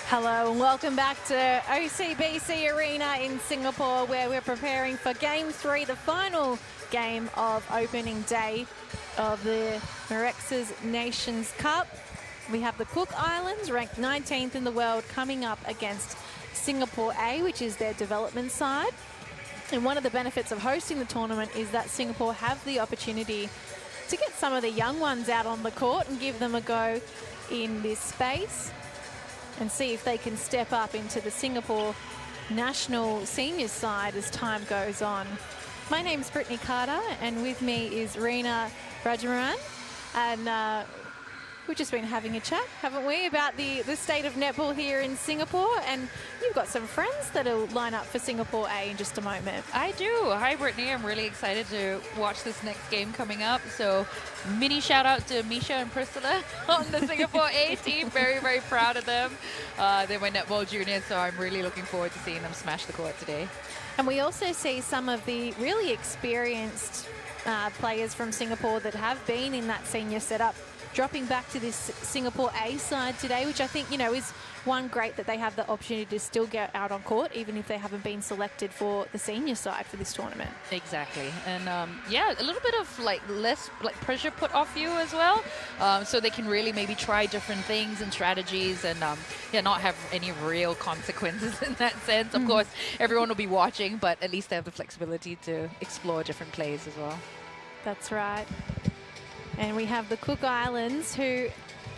Hello and welcome back to OCBC Arena in Singapore, where we're preparing for Game 3, the final game of opening day of the Mirxes Nations Cup. We have the Cook Islands, ranked 19th in the world, coming up against Singapore A, which is their development side. And one of the benefits of hosting the tournament is that Singapore have the opportunity to get some of the young ones out on the court and give them a go in this space, and see if they can step up into the Singapore national seniors side as time goes on. My name's Brittany Carter, and with me is Rena Rajamaran, and we've just been having a chat, haven't we, about the state of netball here in Singapore, and you've got some friends that'll line up for Singapore A in just a moment. I do. Hi, Brittany. I'm really excited to watch this next game coming up. So, mini shout out to Misha and Priscilla on the Singapore A team. Very, very proud of them. They're my netball juniors, so I'm really looking forward to seeing them smash the court today. And we also see some of the really experienced players from Singapore that have been in that senior setup dropping back to this Singapore A side today, which I think, is one great that they have the opportunity to still get out on court, even if they haven't been selected for the senior side for this tournament. Exactly. And yeah, a little bit of less pressure put off you as well. So they can really maybe try different things and strategies and not have any real consequences in that sense. Of course, everyone will be watching, but at least they have the flexibility to explore different plays as well. That's right. And we have the Cook Islands, who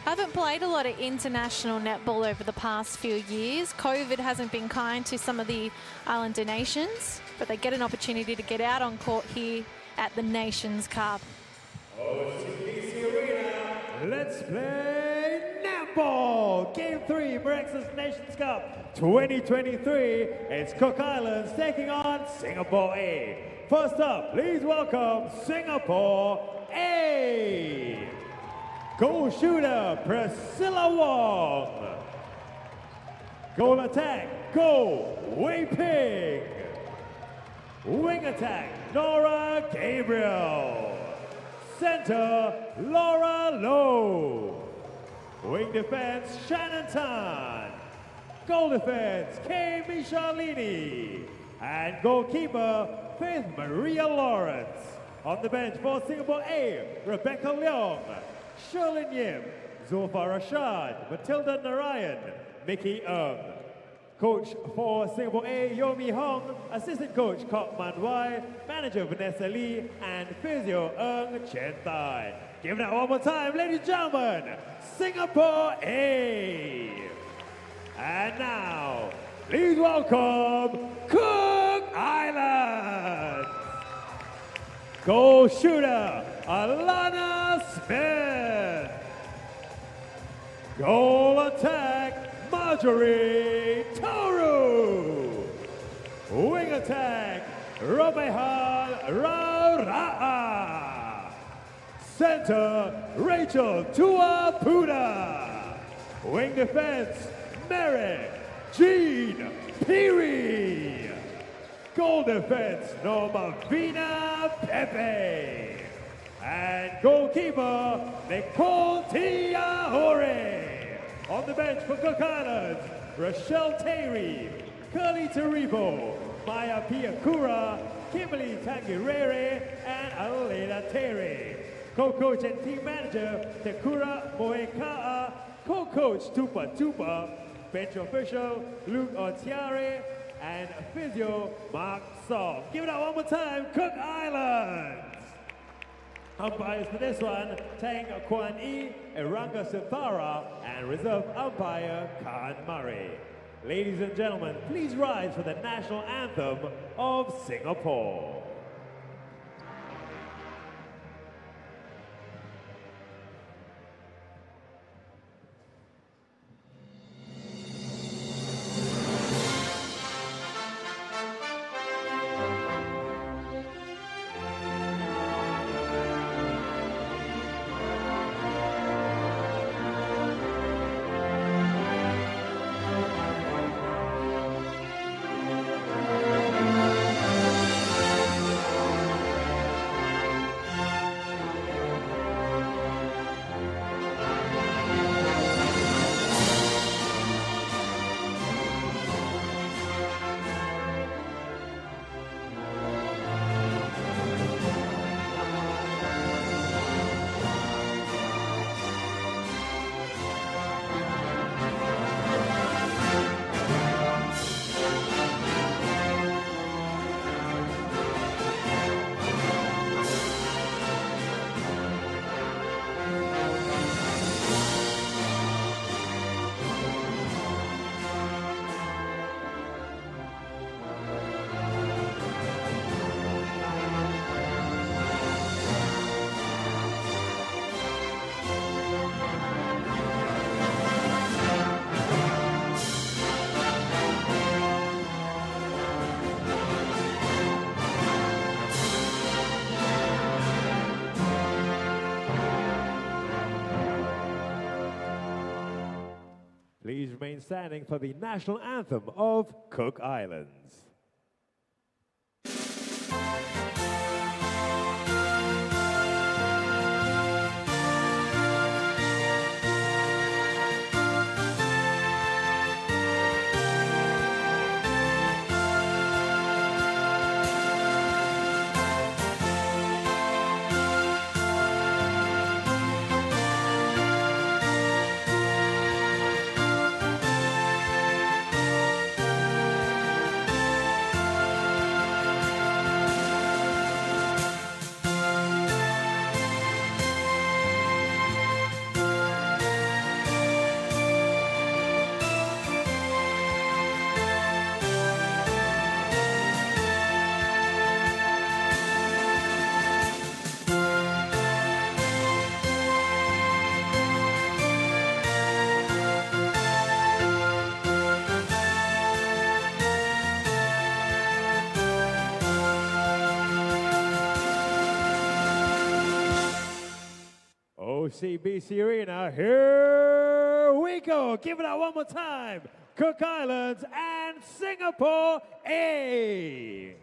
haven't played a lot of international netball over the past few years. COVID hasn't been kind to some of the Islander nations, but they get an opportunity to get out on court here at the Nations Cup. OCBC Arena, let's play Netball! Game 3, Mirxes Nations Cup 2023. It's Cook Islands taking on Singapore A. First up, please welcome Singapore A. Goal shooter, Priscilla Wong. Goal attack, go, Wei Ping. Wing attack, Nora Gabriel. Center, Laura Lowe. Wing defense, Shannon Tan. Goal defense, Kay Michalini. And goalkeeper, Faith Maria Lawrence. On the bench for Singapore A, Rebecca Leong, Sherlyn Yim, Zulfa Rashad, Matilda Narayan, Mickey Ng. Coach for Singapore A, Yomi Hong, assistant coach Kok Man Wai, manager Vanessa Lee, and physio Ng Chen Tai. Give it up one more time, ladies and gentlemen, Singapore A. And now, please welcome Cook Islands. Goal shooter, Alana Smith. Goal attack, Marjorie Toru. Wing attack, Romehan Raura'a. Center, Rachel Tuapuda. Wing defense, Merrick Jean Peary. Goal defense, Norma Vina Pepe. And goalkeeper, Nicole Tiahore. On the bench for Cook Islands, Rochelle Terry, Curly Taribo, Maya Piakura, Kimberly Tangirere, and Aleda Terry. Co-coach and team manager, Tekura Moeka'a. Co-coach, Tupa Tupa. Bench official, Luke Otiare, and physio, Mark Song. Give it up one more time, Cook Islands. Umpires for this one, Tang Kwan Ee, Eranga Sithara, and reserve umpire, Khan Murray. Ladies and gentlemen, please rise for the national anthem of Singapore. Please remain standing for the national anthem of Cook Islands. OCBC Arena, here we go. Give it out one more time. Cook Islands and Singapore A.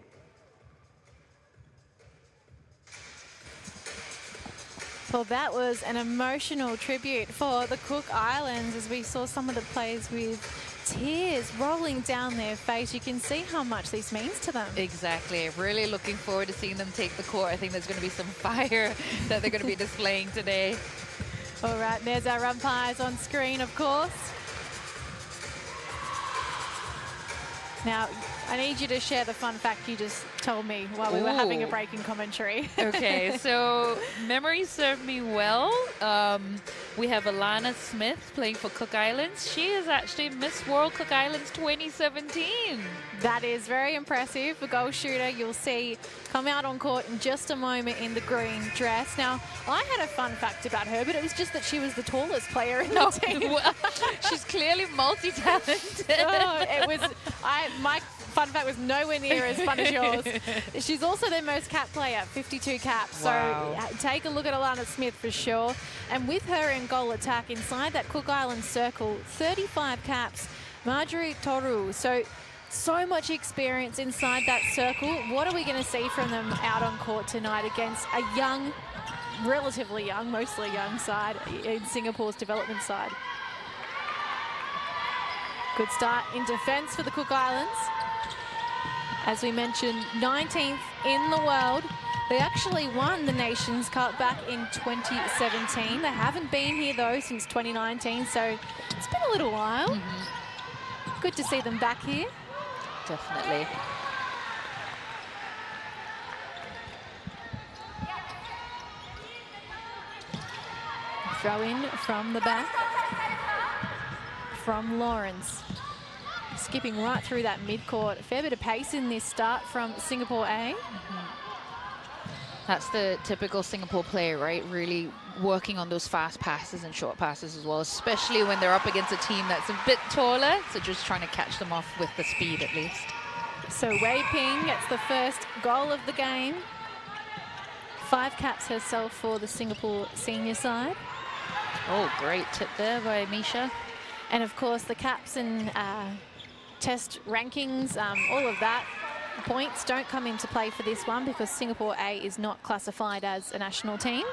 Well, that was an emotional tribute for the Cook Islands as we saw some of the players with tears rolling down their face. You can see how much this means to them. Exactly. Really looking forward to seeing them take the court. I think there's going to be some fire that they're going to be displaying today. All right, there's our umpires on screen, of course. Now, I need you to share the fun fact you just told me while we were having a break in commentary. Okay, so memory served me well. We have Alana Smith playing for Cook Islands. She is actually Miss World Cook Islands 2017. That is very impressive. The goal shooter you'll see come out on court in just a moment in the green dress. Now, I had a fun fact about her, but it was just that she was the tallest player in the team. Well, she's clearly multi-talented. Oh, my fun fact was nowhere near as fun as yours. She's also their most cap player, 52 caps. Wow. So take a look at Alana Smith for sure. And with her in goal attack inside that Cook Islands circle, 35 caps, Marjorie Toru. So much experience inside that circle. What are we going to see from them out on court tonight against a young, relatively young, mostly young side in Singapore's development side? Good start in defence for the Cook Islands. As we mentioned, 19th in the world. They actually won the Nations Cup back in 2017. They haven't been here, though, since 2019, so it's been a little while. Good to see them back here. Definitely. Throw in from the back from Lawrence. Skipping right through that mid-court. A fair bit of pace in this start from Singapore A. That's the typical Singapore player, right? Really working on those fast passes and short passes as well, especially when they're up against a team that's a bit taller. So just trying to catch them off with the speed at least. So Wei Ping gets the first goal of the game. 5 caps herself for the Singapore senior side. Oh, great tip there by Misha. And of course the caps and test rankings, all of that. Points don't come into play for this one because Singapore A is not classified as a national team.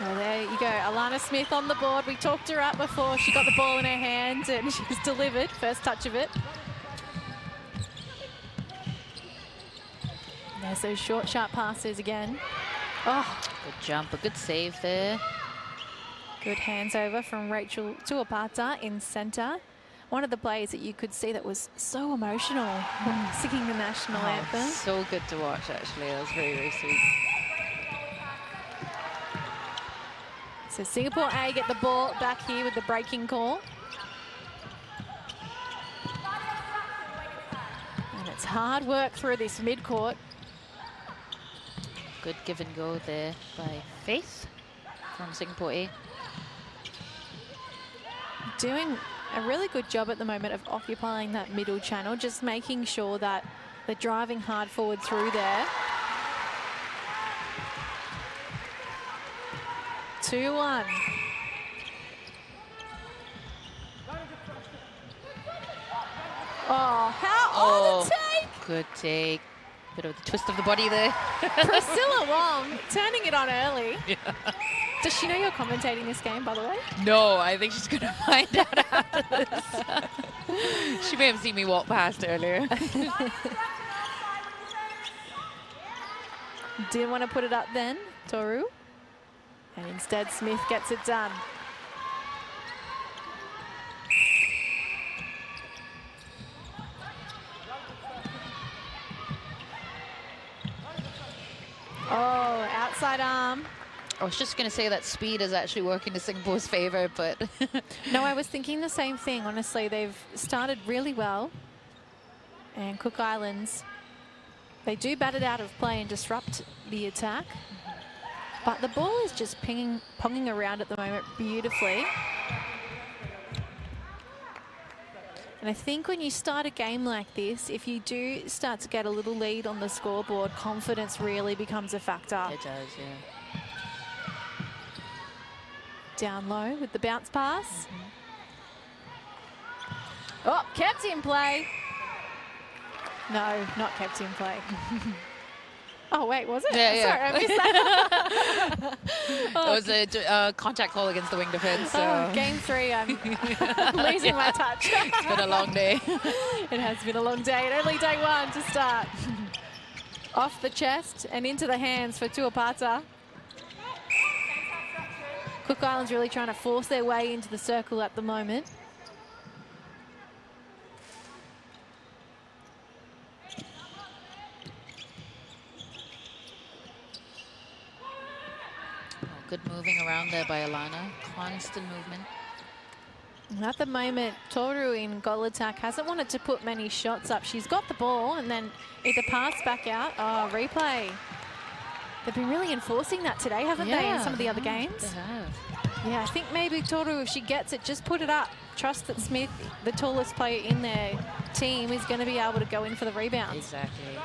Well, there you go. Alana Smith on the board. We talked her up before. She got the ball in her hand and she's delivered. First touch of it. There's those short, sharp passes again. Oh, good jump, a good save there. Good hands over from Rachel Tuapata in centre. One of the players that you could see that was so emotional when singing the national anthem. So good to watch, actually. That was very, very sweet. So Singapore A get the ball back here with the breaking call. And it's hard work through this mid-court. Good give and go there by Faith from Singapore A. Doing a really good job at the moment of occupying that middle channel, just making sure that They're driving hard forward through there. 2-1. Oh, how the take! Good take. Bit of the twist of the body there. Priscilla Wong turning it on early. Yeah. Does she know you're commentating this game, by the way? No, I think she's going to find out after this. She may have seen me walk past earlier. Didn't want to put it up then, Toru. And instead, Smith gets it done. Oh, outside arm. I was just going to say that speed is actually working to Singapore's favour, but... No, I was thinking the same thing. Honestly, they've started really well. And Cook Islands, they do bat it out of play and disrupt the attack. But the ball is just ponging around at the moment beautifully. And I think when you start a game like this, if you do start to get a little lead on the scoreboard, confidence really becomes a factor. It does, yeah. Down low with the bounce pass. Oh, kept in play. No, not kept in play. Oh, wait, was it? Yeah. Sorry, I missed that. It was a contact call against the wing defense. So. Oh, game 3, I'm losing my touch. It's been a long day. It has been a long day, and only day 1 to start. Off the chest and into the hands for Tuapata. Cook Islands really trying to force their way into the circle at the moment. Good moving around there by Alana. Constant movement. And at the moment, Toru in goal attack hasn't wanted to put many shots up. She's got the ball and then either pass back out. Oh, replay. They've been really enforcing that today, haven't they, in some of the other games? They have. Yeah, I think maybe Toru, if she gets it, just put it up. Trust that Smith, the tallest player in their team, is going to be able to go in for the rebounds. Exactly.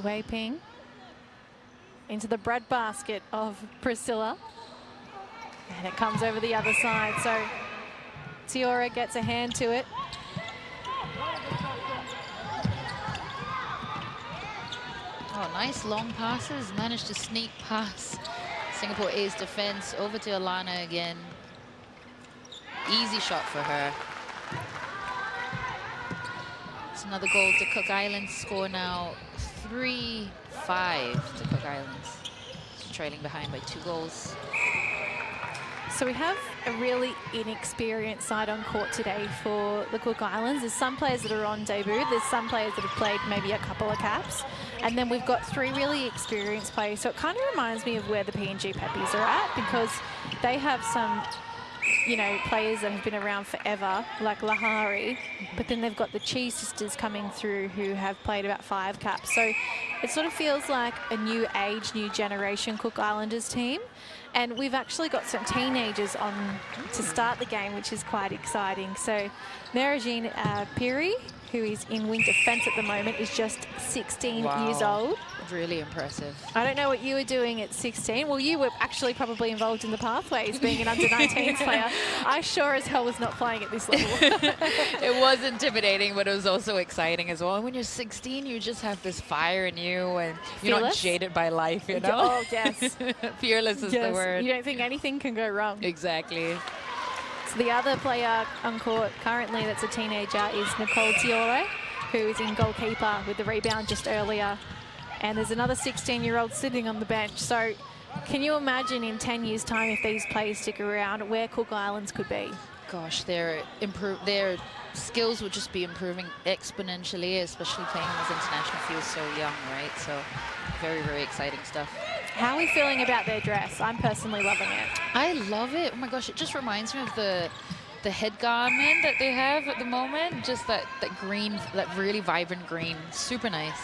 Wei Ping into the bread basket of Priscilla. And it comes over the other side. So Tiora gets a hand to it. Oh, nice long passes. Managed to sneak past Singapore A's defense over to Alana again. Easy shot for her. It's another goal to Cook Islands. Score now 3-5 to Cook Islands. Trailing behind by 2 goals. So we have a really inexperienced side on court today for the Cook Islands. There's some players that are on debut. There's some players that have played maybe a couple of caps. And then we've got 3 really experienced players. So it kind of reminds me of where the PNG Peppies are at, because they have some, you know, players that have been around forever, like Lahari, but then they've got the Cheese sisters coming through who have played about 5 caps. So it sort of feels like a new age, new generation Cook Islanders team. And we've actually got some teenagers on to start the game, which is quite exciting. So Narajin Piri, who is in wing defence at the moment, is just 16 years old. Really impressive. I don't know what you were doing at 16. Well, you were actually probably involved in the pathways, being an under-19s player. I sure as hell was not playing at this level. It was intimidating, but it was also exciting as well. And when you're 16, you just have this fire in you, and you're not jaded by life, you know? Oh, yes. Fearless is the word. You don't think anything can go wrong. Exactly. So the other player on court currently that's a teenager is Nicole Tiore, who is in goalkeeper with the rebound just earlier. And there's another 16-year-old sitting on the bench. So can you imagine in 10 years' time, if these players stick around, where Cook Islands could be? Gosh, their skills would just be improving exponentially, especially playing on this international field so young, right? So very, very exciting stuff. How are we feeling about their dress? I'm personally loving it. I love it. Oh my gosh, it just reminds me of the head garment that they have at the moment. Just that green, that really vibrant green. Super nice.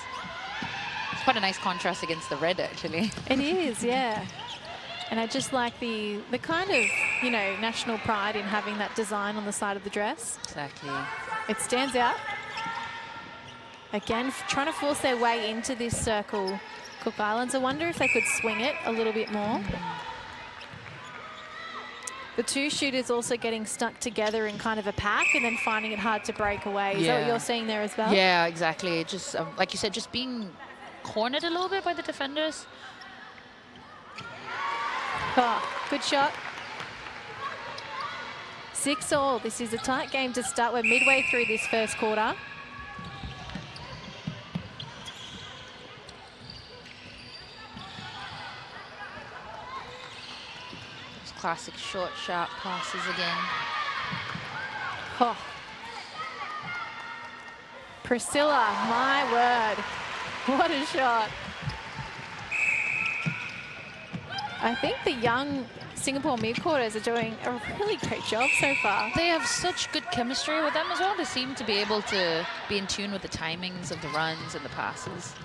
It's quite a nice contrast against the red, actually. It is, yeah. And I just like the kind of, you know, national pride in having that design on the side of the dress. Exactly. It stands out. Again, trying to force their way into this circle. Cook Islands, I wonder if they could swing it a little bit more. The two shooters also getting stuck together in kind of a pack and then finding it hard to break away. Is that what you're seeing there as well? Yeah, exactly. Just, like you said, just being cornered a little bit by the defenders. Oh, good shot. 6-all. This is a tight game to start. We're midway through this first quarter. Classic short, sharp passes again. Oh. Priscilla, my word. What a shot. I think the young Singapore mid-quarters are doing a really great job so far. They have such good chemistry with them as well. They seem to be able to be in tune with the timings of the runs and the passes.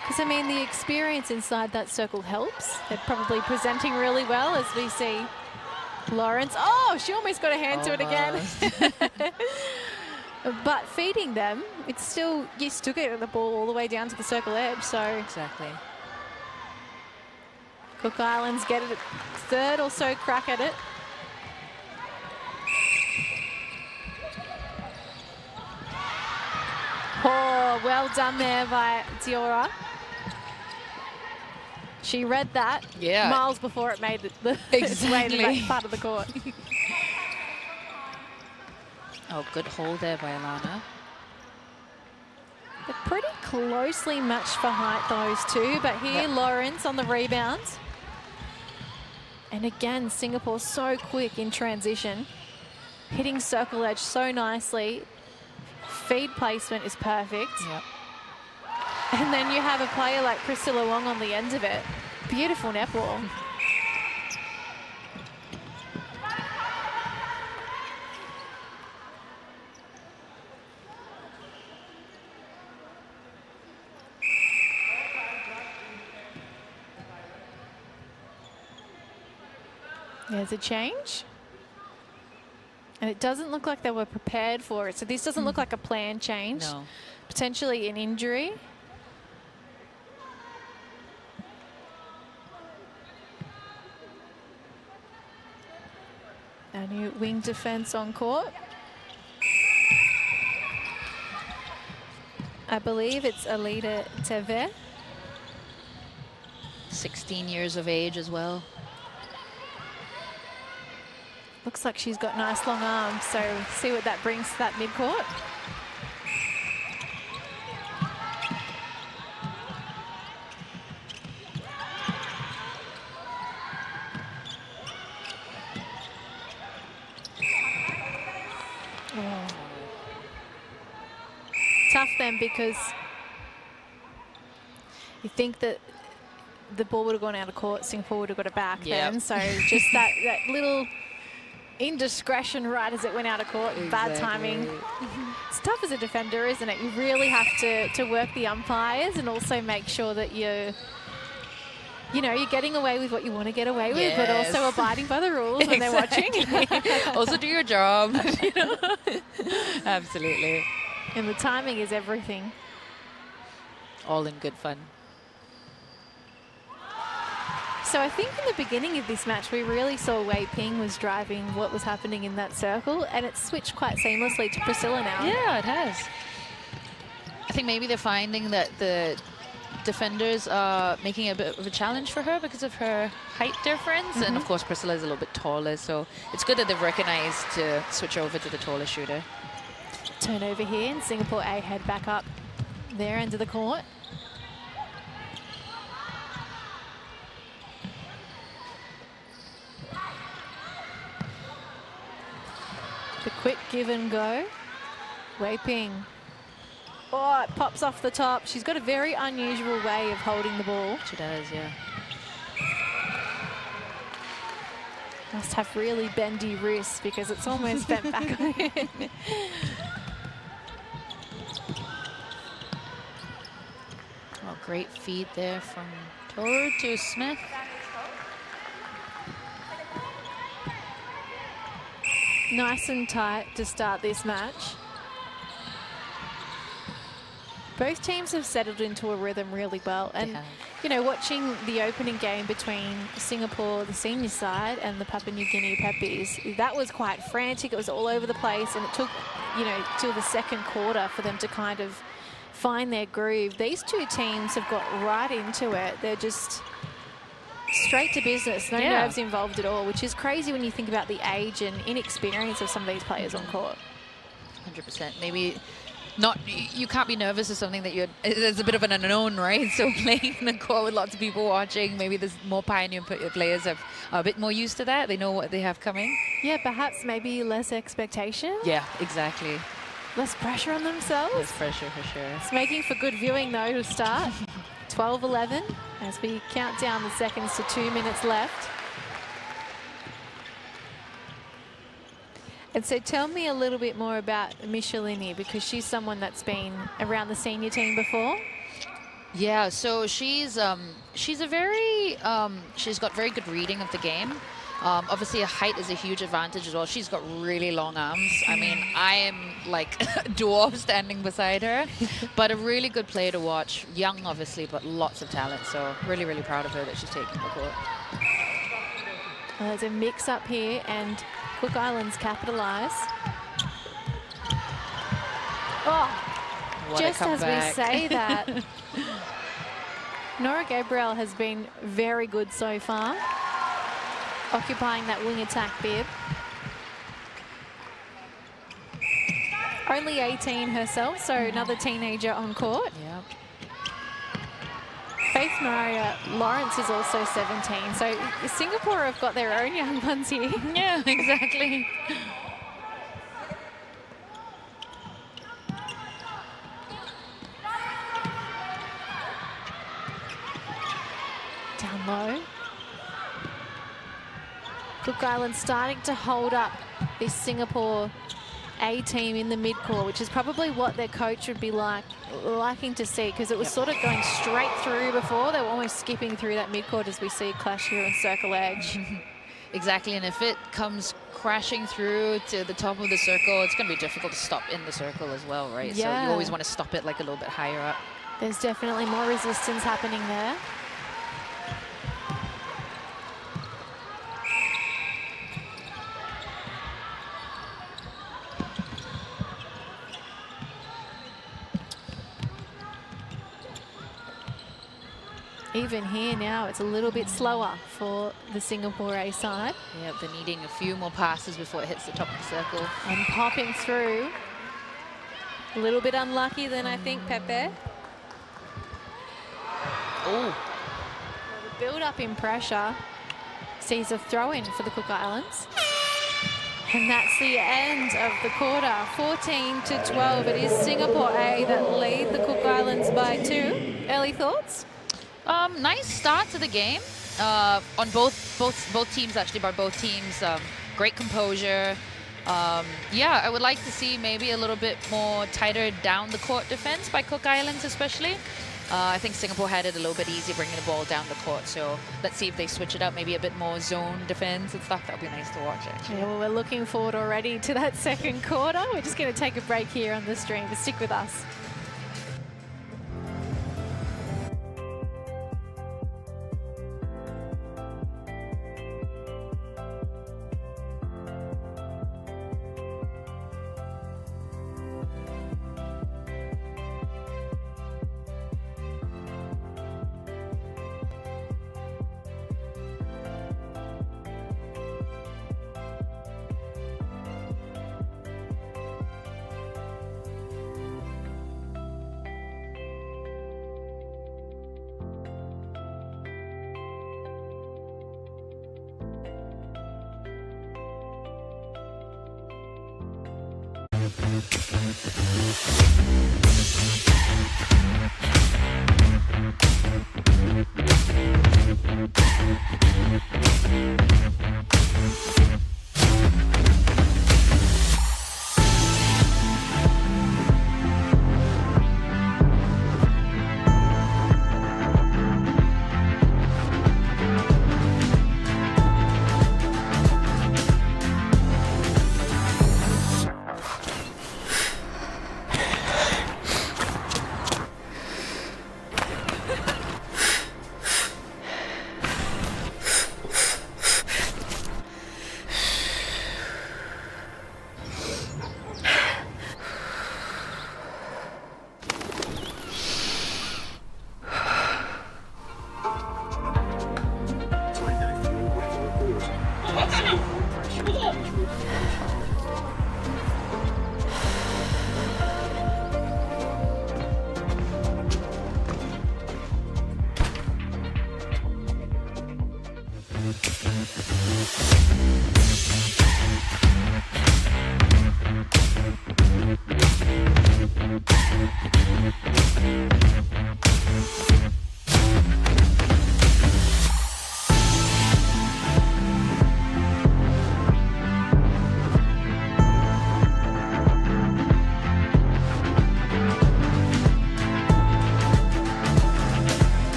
Because, I mean, the experience inside that circle helps. They're probably presenting really well as we see Lawrence. Oh, she almost got a hand to it again. But feeding them, it's still, you still get the ball all the way down to the circle edge, so. Exactly. Cook Islands get it at third or so crack at it. Oh, well done there by Diora. She read that miles before it made its way to that part of the court. Oh, good hold there by Alana. They're pretty closely matched for height, those two, but here Lawrence on the rebound. And again, Singapore so quick in transition, hitting circle edge so nicely. Feed placement is perfect. Yep. And then you have a player like Priscilla Wong on the end of it. Beautiful netball. There's a change. And it doesn't look like they were prepared for it. So this doesn't look like a planned change. No. Potentially an injury. A new wing defense on court. I believe it's Alida Teve. 16 years of age as well. Looks like she's got nice long arms, so see what that brings to that midcourt. Oh. Tough then, because you think that the ball would have gone out of court, Singapore would have got it back then. So just that little indiscretion right as it went out of court. Bad timing. It's tough as a defender, isn't it? You really have to work the umpires and also make sure that you're getting away with what you want to get away with, but also abiding by the rules when they're watching. Also do your job. Absolutely. And the timing is everything. All in good fun. So I think in the beginning of this match, we really saw Wei Ping was driving what was happening in that circle, and it's switched quite seamlessly to Priscilla now. Yeah, it has. I think maybe they're finding that the defenders are making a bit of a challenge for her because of her height difference. And of course, Priscilla is a little bit taller, so it's good that they've recognized to switch over to the taller shooter. Turnover here, and Singapore A head back up their end of the court. The quick give and go. Wei Ping. Oh, it pops off the top. She's got a very unusual way of holding the ball. She does, yeah. Must have really bendy wrists because it's almost bent back on it. Oh, great feed there from Toru to Smith. Nice and tight to start this match. Both teams have settled into a rhythm really well. And, you know, watching the opening game between Singapore, the senior side, and the Papua New Guinea Peppies, that was quite frantic. It was all over the place, and it took, you know, till the second quarter for them to kind of find their groove. These two teams have got right into it. They're just straight to business, no nerves involved at all, which is crazy when you think about the age and inexperience of some of these players on court. 100%. Maybe not, you can't be nervous of something that there's a bit of an unknown, right? So playing in a court with lots of people watching, maybe there's more pioneer players are a bit more used to that. They know what they have coming. Yeah, perhaps maybe less expectation. Yeah, exactly. Less pressure on themselves. Less pressure for sure. It's making for good viewing though to start. 12-11 as we count down the seconds to 2 minutes left. And so tell me a little bit more about Michelini, because she's someone that's been around the senior team before. Yeah, so she's got very good reading of the game. Obviously, her height is a huge advantage as well. She's got really long arms. I mean, I am like a dwarf standing beside her, but a really good player to watch. Young, obviously, but lots of talent. So really, really proud of her that she's taking the court. Well, there's a mix-up here, and Cook Islands capitalise. Oh, what just as we say that, Nora Gabriel has been very good so far, occupying that wing attack bib. Only 18 herself, so another teenager on court. Yep. Faith Maria Lawrence is also 17. So Singapore have got their own young ones here. Yeah, exactly. Down low. Cook Islands starting to hold up this Singapore A team in the mid-court, which is probably what their coach would be liking to see, because it was sort of going straight through before. They were almost skipping through that mid-court as we see clash here in circle edge. Exactly, and if it comes crashing through to the top of the circle, it's going to be difficult to stop in the circle as well, right? Yeah. So you always want to stop it like a little bit higher up. There's definitely more resistance happening there. Even here now, it's a little bit slower for the Singapore A side. Yeah, they're needing a few more passes before it hits the top of the circle. And popping through. A little bit unlucky then, I think, Pepe. Oh. The build-up in pressure sees a throw-in for the Cook Islands. And that's the end of the quarter, 14-12. It is Singapore A that lead the Cook Islands by 2. Early thoughts? Nice start to the game on both teams, actually, by both teams. Great composure. Yeah, I would like to see maybe a little bit more tighter down the court defense by Cook Islands, especially. I think Singapore had it a little bit easier bringing the ball down the court. So let's see if they switch it up, maybe a bit more zone defense and stuff. That would be nice to watch, actually. Yeah, well, we're looking forward already to that second quarter. We're just going to take a break here on the stream, but stick with us.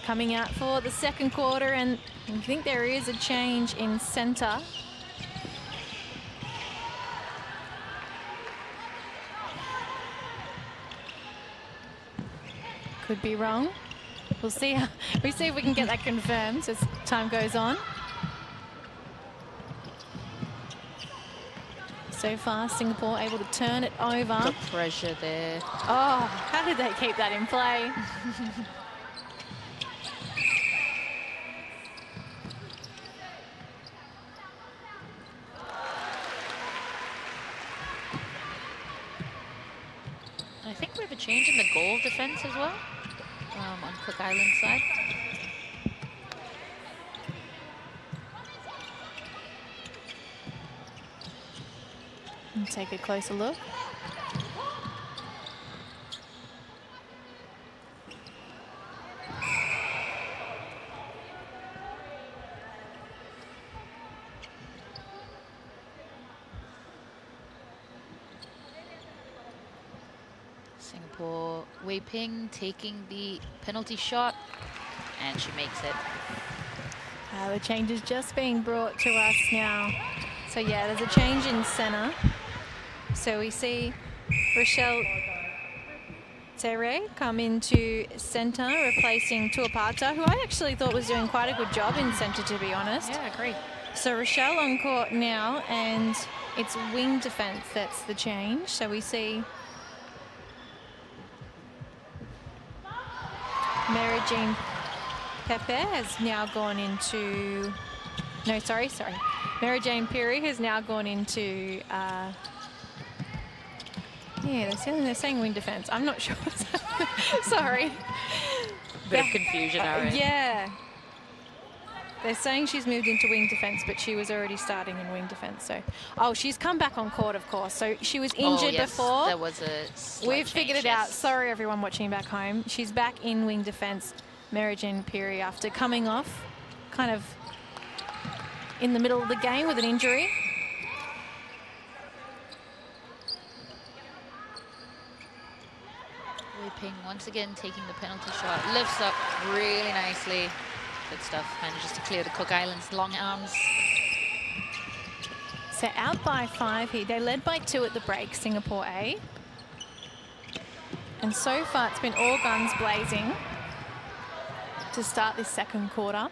coming out for the second quarter, and I think there is a change in centre. Could be wrong. We'll see if we can get that confirmed as time goes on. So far, Singapore able to turn it over. The pressure there. Oh, how did they keep that in play? I think we have a change in the goal defense as well on Cook Island's side. And take a closer look. Singapore, Wei Ping taking the penalty shot, and she makes it. The change is just being brought to us now. So yeah, there's a change in centre. So we see Rochelle Tere come into centre, replacing Tuapata, who I actually thought was doing quite a good job in centre, to be honest. Yeah, great. So Rochelle on court now, and it's wing defence that's the change. So we see Mary Jean Pepe has now gone into... No, sorry. Mary Jane Peary has now gone into... yeah, they're saying wing defence. I'm not sure. Sorry. Bit of confusion, alright. Yeah. They're saying she's moved into wing defence, but she was already starting in wing defence. So, oh, she's come back on court, of course. So she was injured before. There was a slight We've figured it out. Sorry, everyone watching back home. She's back in wing defence, Mary Jane Peary, after coming off kind of in the middle of the game with an injury. Wei Ping once again taking the penalty shot. Lifts up really nicely. Good stuff. Manages to clear the Cook Islands' long arms. So out by 5 here. They led by 2 at the break, Singapore A. And so far it's been all guns blazing to start this second quarter.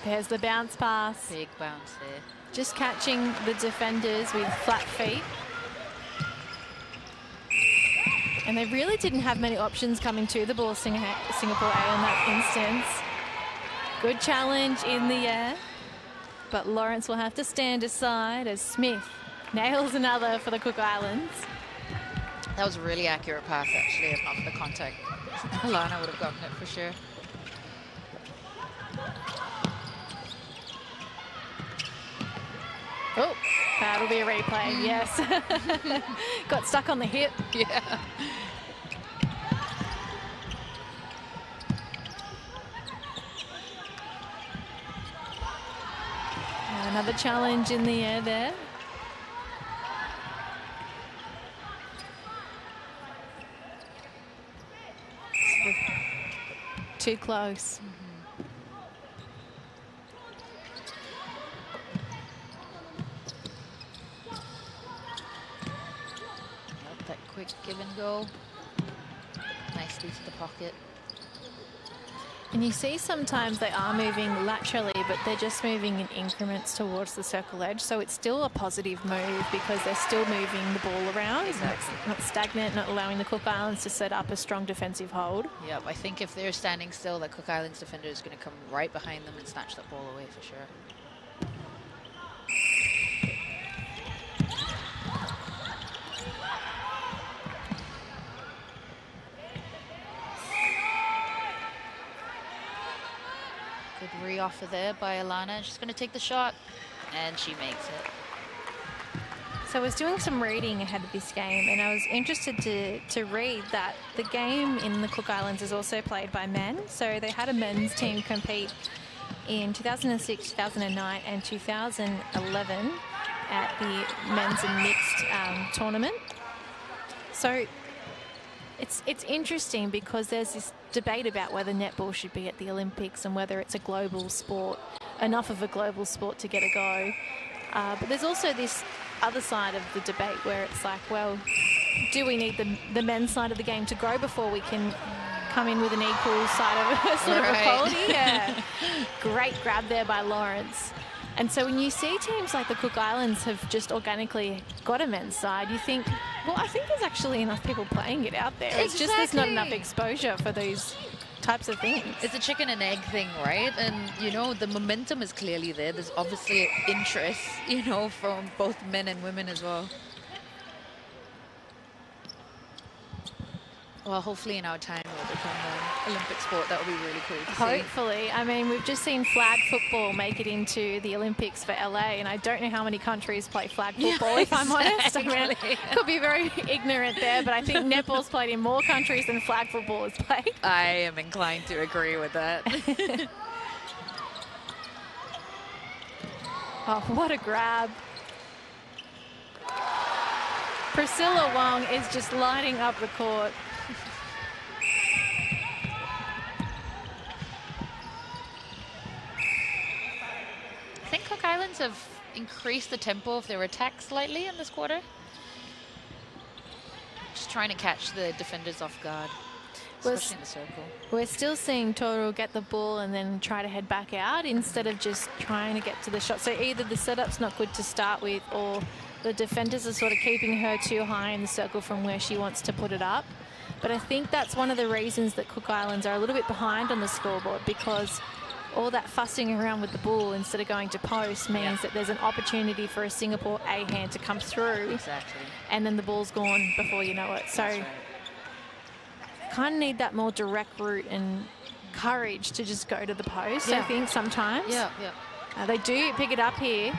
There's the bounce pass. Big bounce there. Just catching the defenders with flat feet. And they really didn't have many options coming to the ball, Singapore A, in that instance. Good challenge in the air. But Lawrence will have to stand aside as Smith nails another for the Cook Islands. That was a really accurate pass, actually, if not for the contact. Alana would have gotten it for sure. Oh, that'll be a replay, yes. Got stuck on the hip. Yeah. And another challenge in the air there. Too close. That quick give and go. Nicely to the pocket. And you see sometimes they are moving laterally, but they're just moving in increments towards the circle edge. So it's still a positive move because they're still moving the ball around. Exactly. Not stagnant, not allowing the Cook Islands to set up a strong defensive hold. Yep, I think if they're standing still, that Cook Islands defender is going to come right behind them and snatch that ball away for sure. Good re-offer there by Alana. She's going to take the shot, and she makes it. So I was doing some reading ahead of this game, and I was interested to read that the game in the Cook Islands is also played by men. So they had a men's team compete in 2006, 2009 and 2011 at the men's and mixed tournament. So it's interesting because there's this debate about whether netball should be at the Olympics and whether it's a global sport, enough of a global sport to get a go. But there's also this other side of the debate where it's like, well, do we need the men's side of the game to grow before we can come in with an equal side of sort of equality? Yeah. Great grab there by Lawrence. And so when you see teams like the Cook Islands have just organically got a men's side, you think, well, I think there's actually enough people playing it out there. It's just there's not enough exposure for these types of things. It's a chicken and egg thing, right? And, you know, the momentum is clearly there. There's obviously interest, you know, from both men and women as well. Well, hopefully in our time it will become an Olympic sport. That would be really cool to see. Hopefully. I mean, we've just seen flag football make it into the Olympics for LA, and I don't know how many countries play flag football, if I'm honest. I mean, could be very ignorant there, but I think netball's played in more countries than flag football is played. I am inclined to agree with that. Oh, what a grab. Priscilla Wong is just lighting up the court. I think Cook Islands have increased the tempo of their attack slightly in this quarter. Just trying to catch the defenders off guard, especially in the circle. We're still seeing Toru get the ball and then try to head back out instead of just trying to get to the shot. So either the setup's not good to start with, or the defenders are sort of keeping her too high in the circle from where she wants to put it up. But I think that's one of the reasons that Cook Islands are a little bit behind on the scoreboard, because all that fussing around with the ball instead of going to post means that there's an opportunity for a Singapore A-hand to come through. Exactly. And then the ball's gone before you know it. So kind of need that more direct route and courage to just go to the post, I think, sometimes. Yeah. They do pick it up here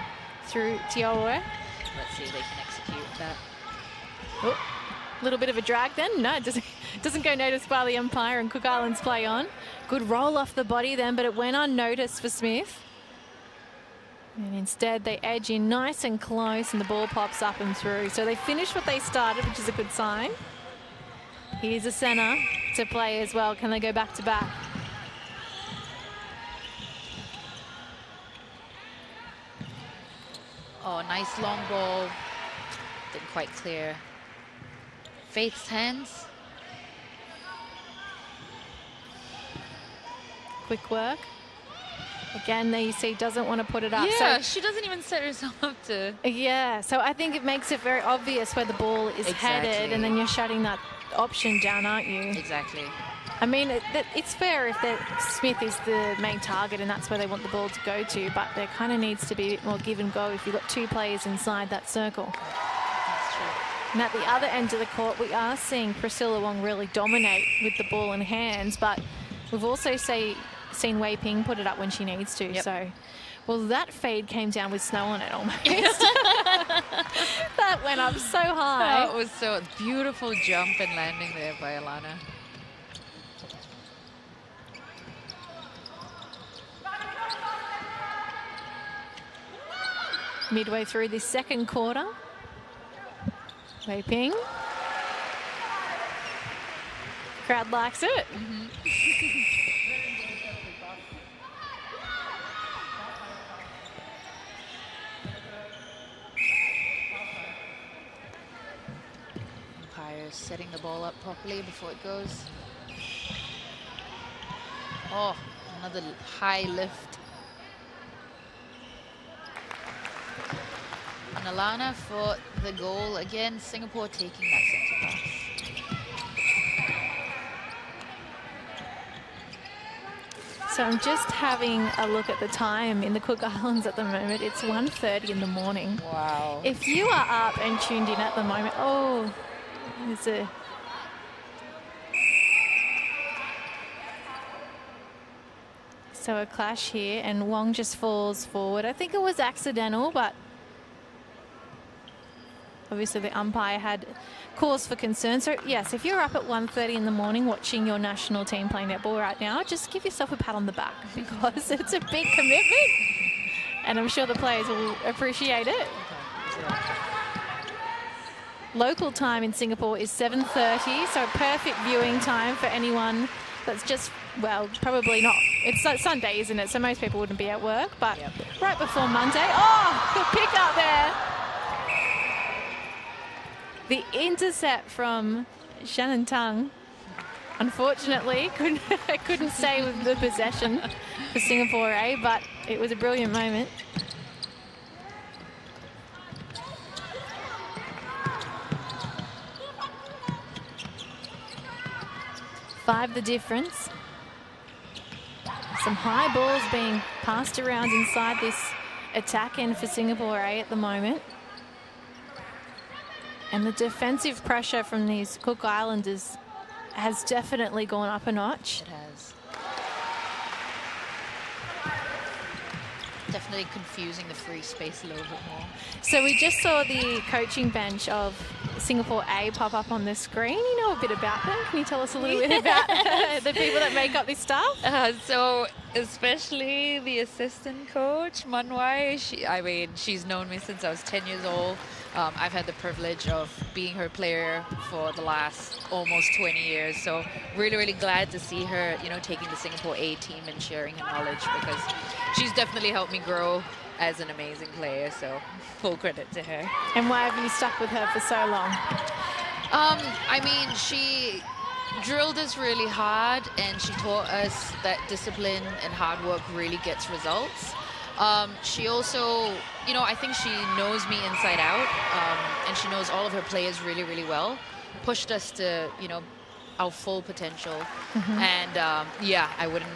through Tioe. Let's see if they can execute that. Oh, little bit of a drag then. No, it doesn't go noticed by the umpire, and Cook Islands play on. Good roll off the body then, but it went unnoticed for Smith. And instead they edge in nice and close, and the ball pops up and through. So they finish what they started, which is a good sign. Here's a centre to play as well. Can they go back to back? Oh, nice long ball. Didn't quite clear Faith's hands. Quick work. Again, there you see, doesn't want to put it up. Yeah, so, she doesn't even set herself up to. Yeah, so I think it makes it very obvious where the ball is headed, and then you're shutting that option down, aren't you? Exactly. I mean, it's fair if Smith is the main target and that's where they want the ball to go to, but there kind of needs to be a bit more give and go if you've got two players inside that circle. That's true. And at the other end of the court, we are seeing Priscilla Wong really dominate with the ball in hands, but we've also seen Wei Ping put it up when she needs to. Yep. So, well, that fade came down with snow on it almost. That went up so high. That was so beautiful jump and landing there by Alana. Midway through this second quarter. Wei Ping. Crowd likes it. Umpire setting the ball up properly before it goes. Oh, another high lift. And Alana for the goal. Again, Singapore taking that center pass. So I'm just having a look at the time in the Cook Islands at the moment. It's 1:30 in the morning. Wow. If you are up and tuned in at the moment, oh, there's a... So a clash here, and Wong just falls forward. I think it was accidental, but obviously the umpire had cause for concern. So yes, if you're up at 1:30 in the morning watching your national team play netball right now, just give yourself a pat on the back because it's a big commitment, and I'm sure the players will appreciate it. Local time in Singapore is 7:30, so perfect viewing time for anyone that's just, well, probably not. It's Sunday, isn't it? So most people wouldn't be at work, but right before Monday. Oh, good pick up there. The intercept from Shannon Tung, unfortunately, couldn't stay with the possession for Singapore A, but it was a brilliant moment. 5 the difference. Some high balls being passed around inside this attack end for Singapore A at the moment. And the defensive pressure from these Cook Islanders has definitely gone up a notch. It has. Definitely confusing the free space a little bit more. So we just saw the coaching bench of Singapore A pop up on the screen. You know a bit about them. Can you tell us a little bit about the people that make up this staff? So especially the assistant coach, Manwai, she's known me since I was 10 years old. I've had the privilege of being her player for the last almost 20 years. So really, really glad to see her, taking the Singapore A team and sharing her knowledge, because she's definitely helped me grow as an amazing player. So full credit to her. And why have you stuck with her for so long? She drilled us really hard, and she taught us that discipline and hard work really gets results. She also, I think she knows me inside out, and she knows all of her players really, really well. Pushed us to, our full potential. And I wouldn't,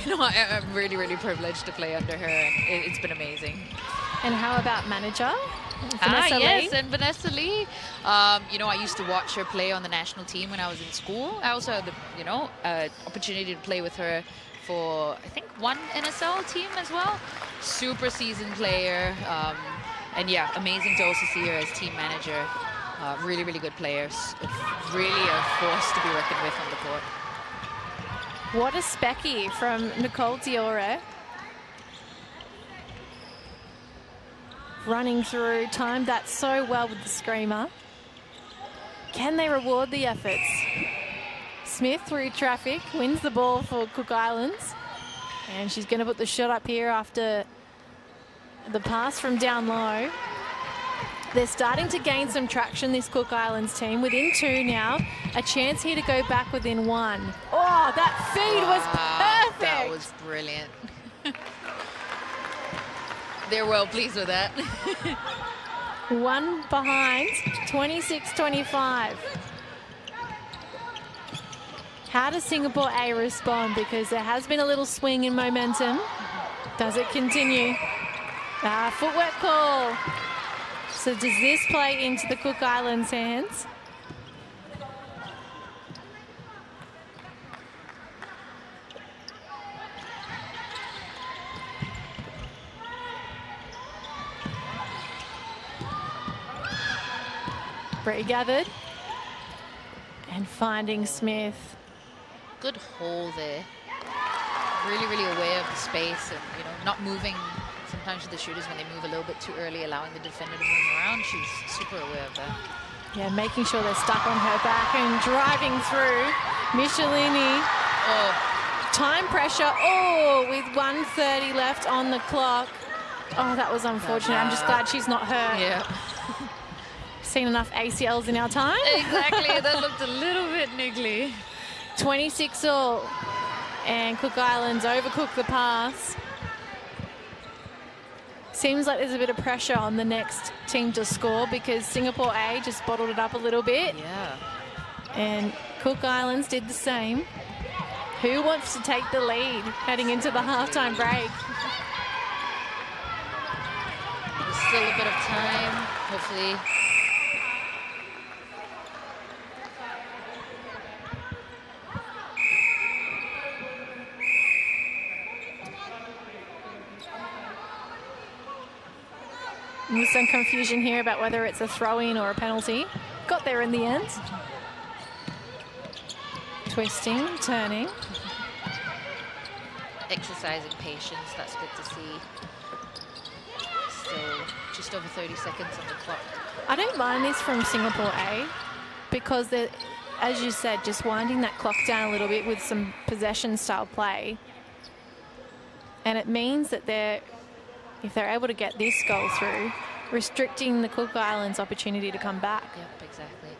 I'm really, really privileged to play under her, and it's been amazing. And how about manager? Vanessa Lee? Yes, and Vanessa Lee. I used to watch her play on the national team when I was in school. I also had the, opportunity to play with her for, I think, one NSL team as well. Super seasoned player. And yeah, amazing to also see her as team manager. Really, really good players. Really a force to be reckoned with on the court. What a specky from Nicole Diore. Running through, timed that so well with the screamer. Can they reward the efforts? Smith through traffic, wins the ball for Cook Islands. And she's going to put the shot up here after the pass from down low. They're starting to gain some traction, this Cook Islands team. Within 2 now. A chance here to go back within 1. Oh, that feed was perfect. That was brilliant. They're well pleased with that. 1 behind, 26-25. How does Singapore A respond? Because there has been a little swing in momentum. Does it continue? Footwork call. So does this play into the Cook Islands' hands? Bree gathered. And finding Smith. Good hole there. Really, really aware of the space and, not moving. Sometimes the shooters, when they move a little bit too early, allowing the defender to move around, she's super aware of that. Yeah, making sure they're stuck on her back and driving through. Michelini. Oh. Time pressure. Oh, with 1:30 left on the clock. Oh, that was unfortunate. I'm just glad she's not hurt. Yeah. Seen enough ACLs in our time. Exactly. That looked a little bit niggly. 26 all. And Cook Islands overcooked the pass. Seems like there's a bit of pressure on the next team to score because Singapore A just bottled it up a little bit. Yeah. And Cook Islands did the same. Who wants to take the lead heading into the halftime break? There's still a bit of time, hopefully. So some confusion here about whether it's a throw-in or a penalty. Got there in the end. Twisting, turning. Exercising patience, that's good to see. Still just over 30 seconds on the clock. I don't mind this from Singapore A because they're, as you said, just winding that clock down a little bit with some possession style play. And it means that if they're able to get this goal through, restricting the Cook Islands' opportunity to come back. Yep, exactly.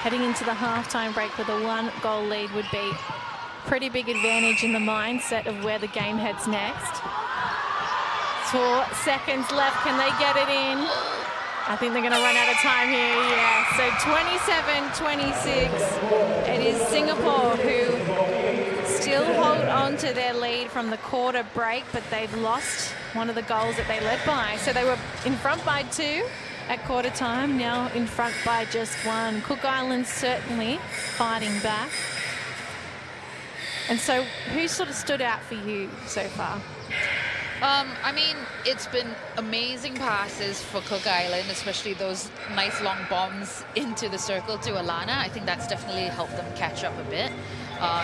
Heading into the halftime break with a 1-goal lead would be pretty big advantage in the mindset of where the game heads next. 4 seconds left. Can they get it in? I think they're going to run out of time here. Yeah, so 27-26. It is Singapore who still hold on to their lead from the quarter break, but they've lost one of the goals that they led by. So they were in front by 2 at quarter time, now in front by just 1. Cook Islands certainly fighting back. And so who sort of stood out for you so far? I mean, it's been amazing passes for Cook Island, especially those nice long bombs into the circle to Alana. I think that's definitely helped them catch up a bit.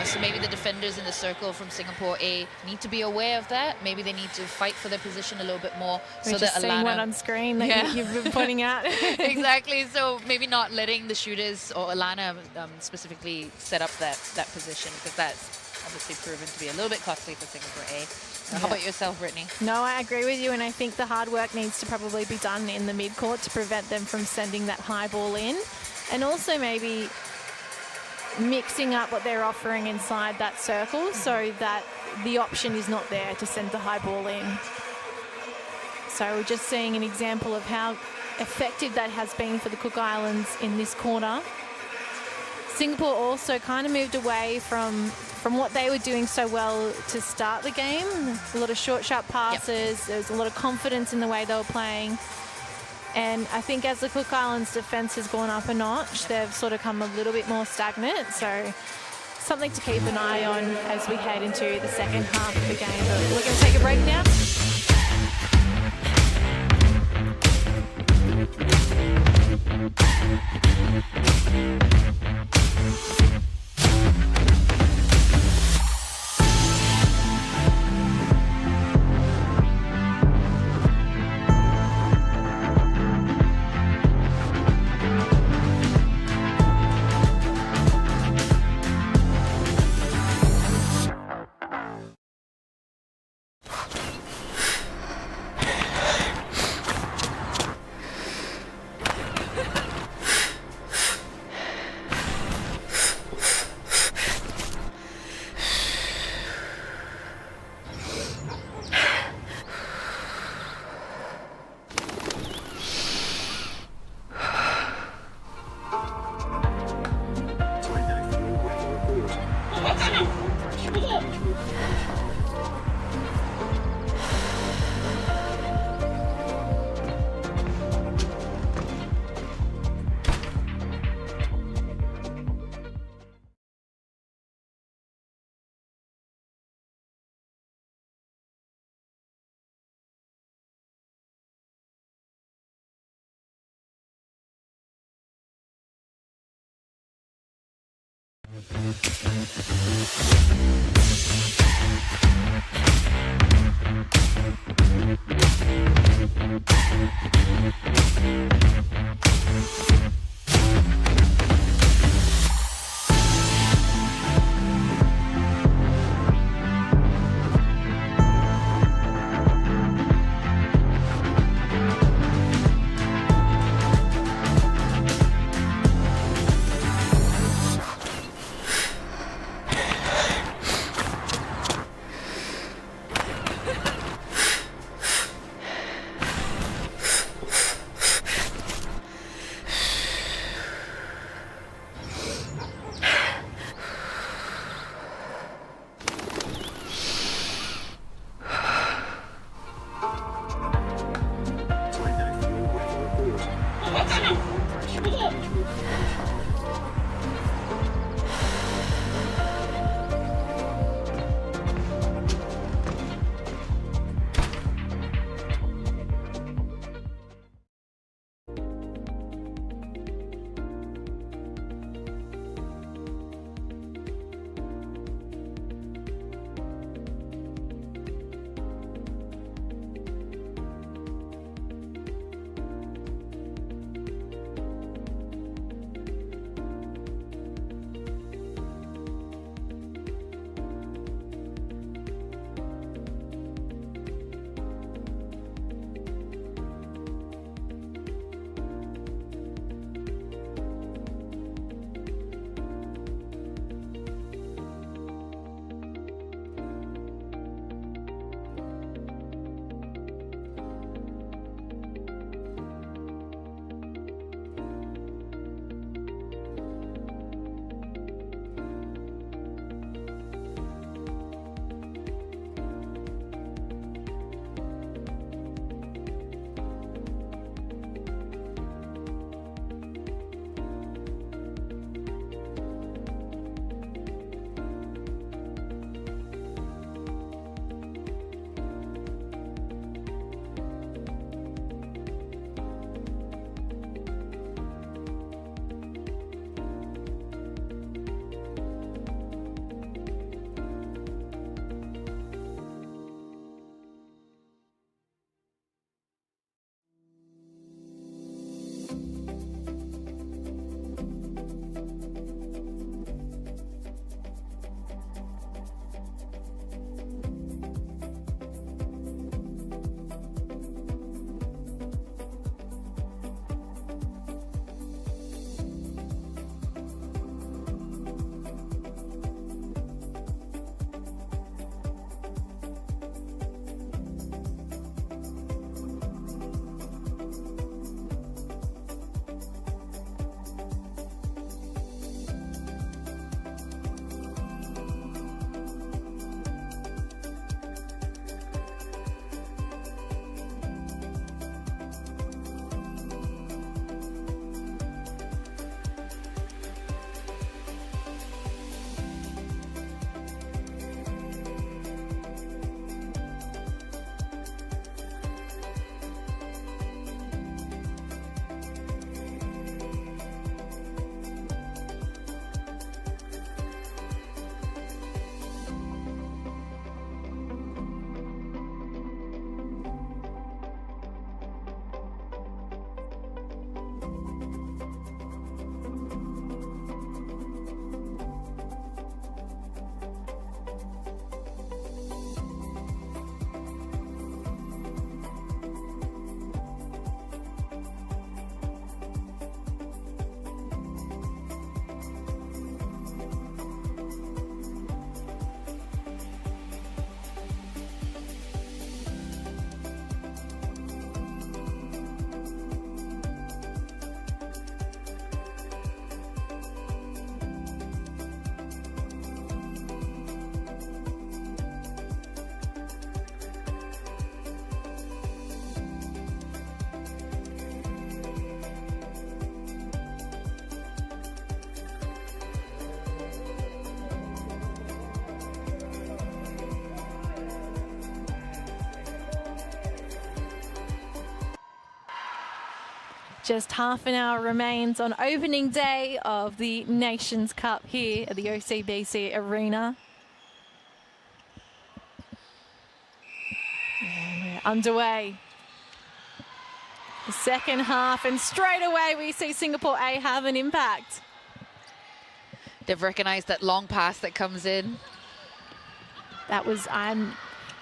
So maybe the defenders in the circle from Singapore A need to be aware of that. Maybe they need to fight for their position a little bit more. We're just seeing one on screen that you've been pointing out. Exactly. So maybe not letting the shooters or Alana specifically set up that position, because that's obviously proven to be a little bit costly for Singapore A. How about yourself, Brittany? No, I agree with you, and I think the hard work needs to probably be done in the mid-court to prevent them from sending that high ball in, and also maybe mixing up what they're offering inside that circle so that the option is not there to send the high ball in. So we're just seeing an example of how effective that has been for the Cook Islands in this quarter. Singapore also kind of moved away from what they were doing so well to start the game. A lot of short, sharp passes. There's a lot of confidence in the way they were playing. And I think as the Cook Islands defence has gone up a notch, they've sort of come a little bit more stagnant. So something to keep an eye on as we head into the second half of the game. But we're going to take a break now. Just half an hour remains on opening day of the Nations Cup here at the OCBC Arena. And we're underway. The second half, and straight away we see Singapore A have an impact. They've recognized that long pass that comes in. That was, I'm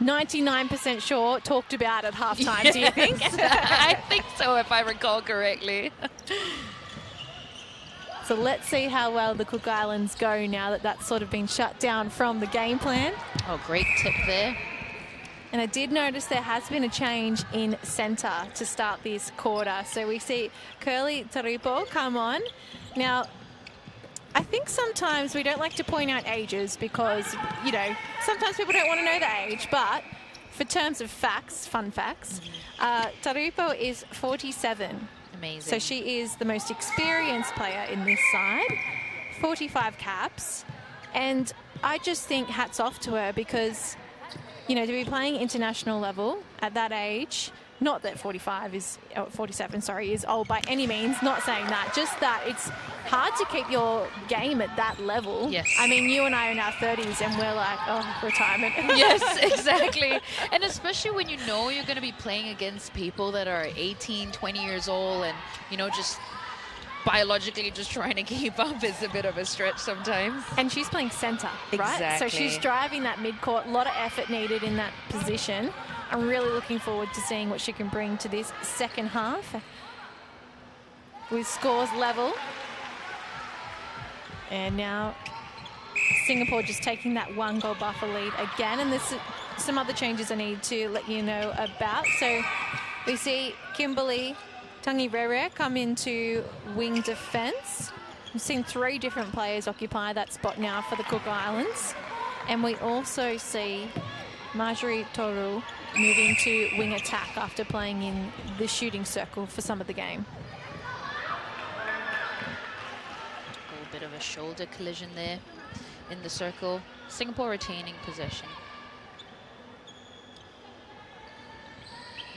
99% sure, talked about at halftime, yes. Do you think? I think so, if I recall correctly. So let's see how well the Cook Islands go now that that's sort of been shut down from the game plan. Oh, great tip there. And I did notice there has been a change in centre to start this quarter. So we see Curly Taripo come on. Now, I think sometimes we don't like to point out ages because, you know, sometimes people don't want to know the age, but for terms of facts, fun facts, Taripo is 47. Amazing. So she is the most experienced player in this side, 45 caps. And I just think hats off to her because, you know, to be playing international level at that age, not that 47, is old by any means, not saying that, just that it's hard to keep your game at that level. Yes. I mean, you and I are in our 30s and we're like, oh, retirement. Yes, exactly. And especially when you know you're going to be playing against people that are 18, 20 years old and, you know, just biologically just trying to keep up is a bit of a stretch sometimes. And she's playing centre, right? Exactly. So she's driving that mid-court, a lot of effort needed in that position. I'm really looking forward to seeing what she can bring to this second half. With scores level. And now Singapore just taking that 1-goal buffer lead again. And there's some other changes I need to let you know about. So we see Kimberly Tangirere come into wing defence. We've seen 3 different players occupy that spot now for the Cook Islands. And we also see Marjorie Toru moving to wing attack after playing in the shooting circle for some of the game. A little bit of a shoulder collision there in the circle. Singapore retaining possession.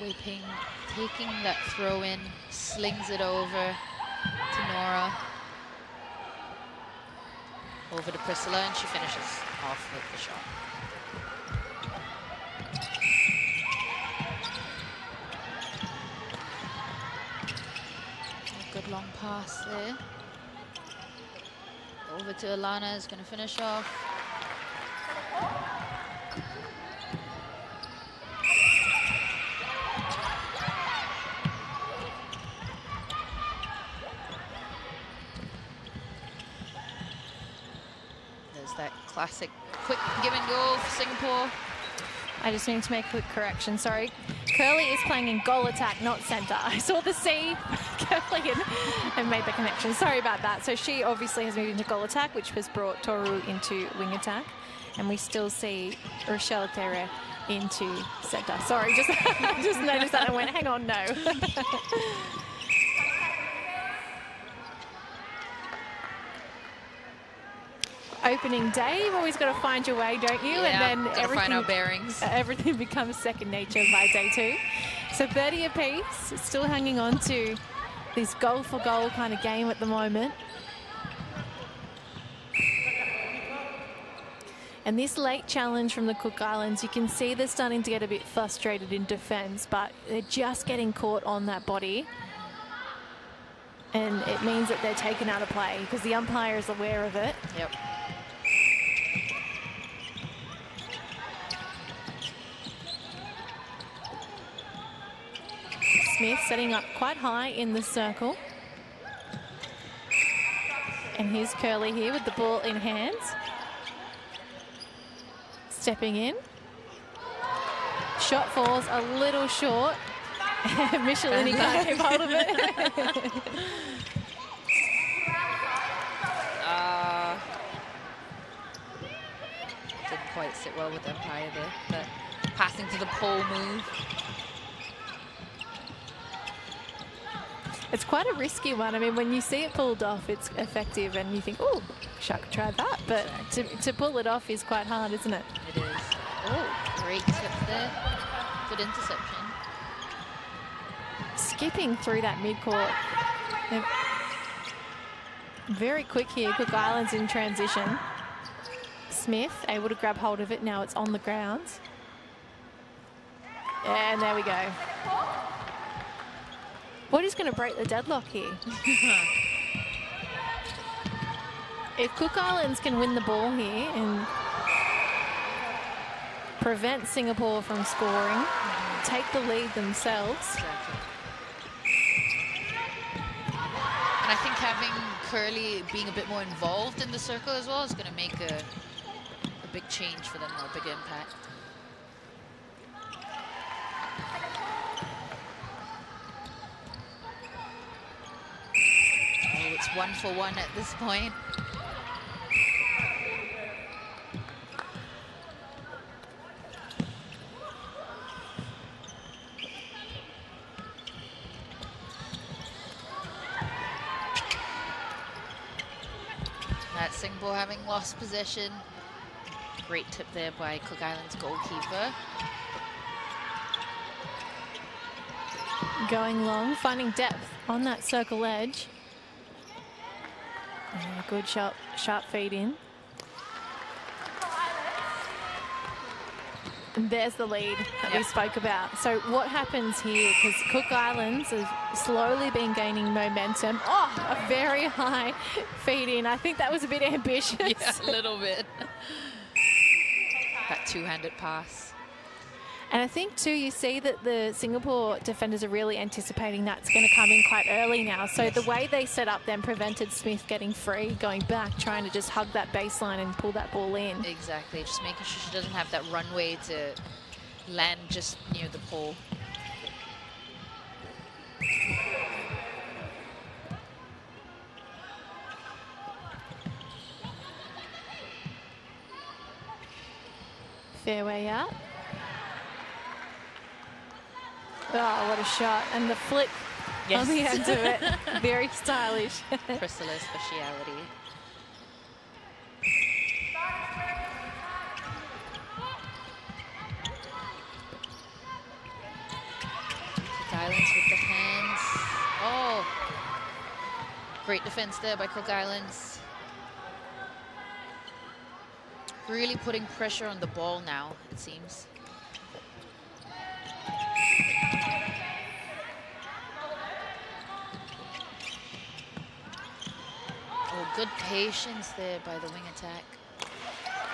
Wei Ping taking that throw in, slings it over to Nora. Over to Priscilla, and she finishes off with the shot. Good long pass there. Over to Alana, is going to finish off. There's that classic quick give and go for Singapore. I just need to make a quick correction, sorry. Curly is playing in goal attack, not centre. I saw the C, Curly, and made the connection. Sorry about that. So she obviously has moved into goal attack, which has brought Toru into wing attack. And we still see Rochelle Terre into centre. Sorry, just noticed that and went, hang on, no. Opening day, you've always got to find your way, don't you? Yeah, and then find our bearings. Everything becomes second nature by day 2. So 30 apiece, still hanging on to this goal for goal kind of game at the moment. And this late challenge from the Cook Islands, you can see they're starting to get a bit frustrated in defence, but they're just getting caught on that body. And it means that they're taken out of play because the umpire is aware of it. Yep. Smith setting up quite high in the circle. And here's Curly here with the ball in hands. Stepping in. Shot falls a little short. Michelini can't keep hold of it. Didn't quite sit well with the umpire there. That passing to the pole move. It's quite a risky one. I mean, when you see it pulled off, it's effective and you think, oh, Shark could try that. But to pull it off is quite hard, isn't it? It is. Oh, great tip there. Good interception. Skipping through that mid-court They're very quick here. Cook Islands in transition. Smith able to grab hold of it. Now it's on the ground. And there we go. What is going to break the deadlock here? If Cook Islands can win the ball here and prevent Singapore from scoring, take the lead themselves. Exactly. And I think having Curly being a bit more involved in the circle as well is going to make a big change for them, or a big impact. Oh, it's 1-for-1 at this point. Singapore having lost possession. Great tip there by Cook Islands goalkeeper. Going long, finding depth on that circle edge. And a good sharp feed in. And there's the lead that we spoke about. So what happens here, because Cook Islands has slowly been gaining momentum. Oh, a very high feed in. I think that was a bit ambitious. Yeah, a little bit. That two-handed pass. And I think too, you see that the Singapore defenders are really anticipating that's going to come in quite early now. So the way they set up then prevented Smith getting free, going back, trying to just hug that baseline and pull that ball in. Exactly, just making sure she doesn't have that runway to land just near the pole. Fairway out. Oh, what a shot. And the flick on the end of it. Very stylish. Priscilla's speciality. Cook Islands with the hands. Oh, great defense there by Cook Islands. Really putting pressure on the ball now, it seems. Oh, good patience there by the wing attack.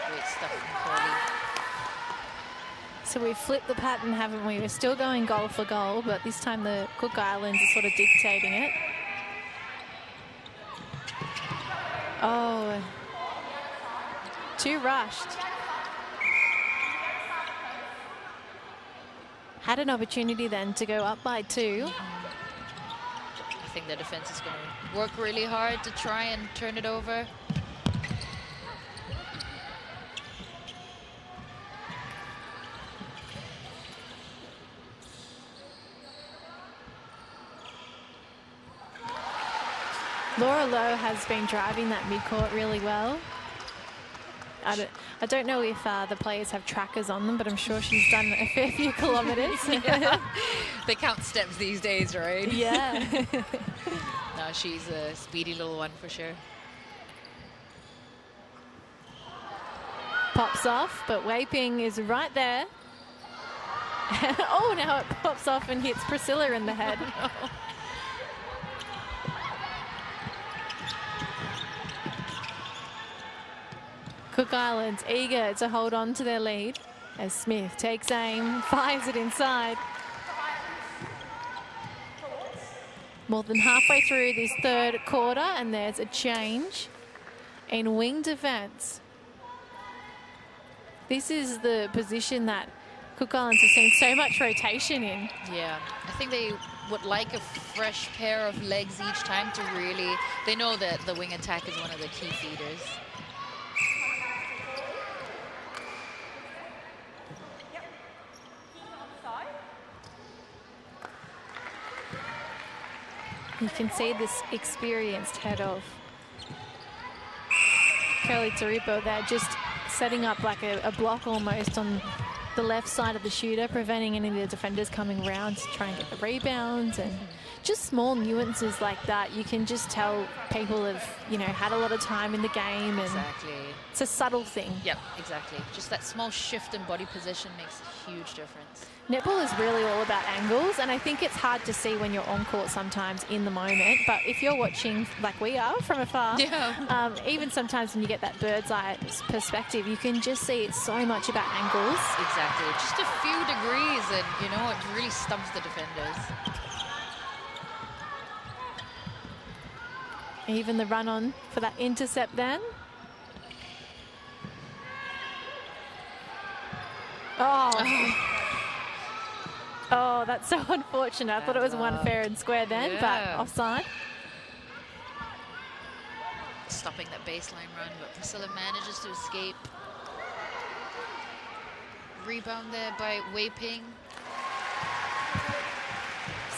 Great stuff from Curly. So we've flipped the pattern, haven't we? We're still going goal for goal, but this time the Cook Islands are sort of dictating it. Oh, too rushed. Had an opportunity then to go up by 2. I think the defense is going to work really hard to try and turn it over. Laura Lowe has been driving that midcourt really well. I don't know if the players have trackers on them, but I'm sure she's done a fair few kilometres. Yeah. They count steps these days, right? Yeah. No, she's a speedy little one for sure. Pops off, but Waping is right there. Oh, now it pops off and hits Priscilla in the head. Oh, no. Cook Islands eager to hold on to their lead as Smith takes aim, fires it inside. More than halfway through this third quarter, and there's a change in wing defence. This is the position that Cook Islands have seen so much rotation in. Yeah, I think they would like a fresh pair of legs each time to really, they know that the wing attack is one of the key feeders. You can see this experienced head of Curly Taripo there, just setting up like a block almost on the left side of the shooter, preventing any of the defenders coming around to try and get the rebounds, and just small nuances like that. You can just tell people have, you know, had a lot of time in the game, and Exactly. it's a subtle thing. Yep, exactly. Just that small shift in body position makes a huge difference. Netball is really all about angles, and I think it's hard to see when you're on court sometimes in the moment, but if you're watching like we are from afar, even sometimes when you get that bird's eye perspective, you can just see it's so much about angles. Exactly. Just a few degrees and, you know, it really stumps the defenders. Even the run on for that intercept then. Oh, that's so unfortunate. I thought it was one fair and square then, but offside. Stopping that baseline run, but Priscilla manages to escape. Rebound there by Wei Ping.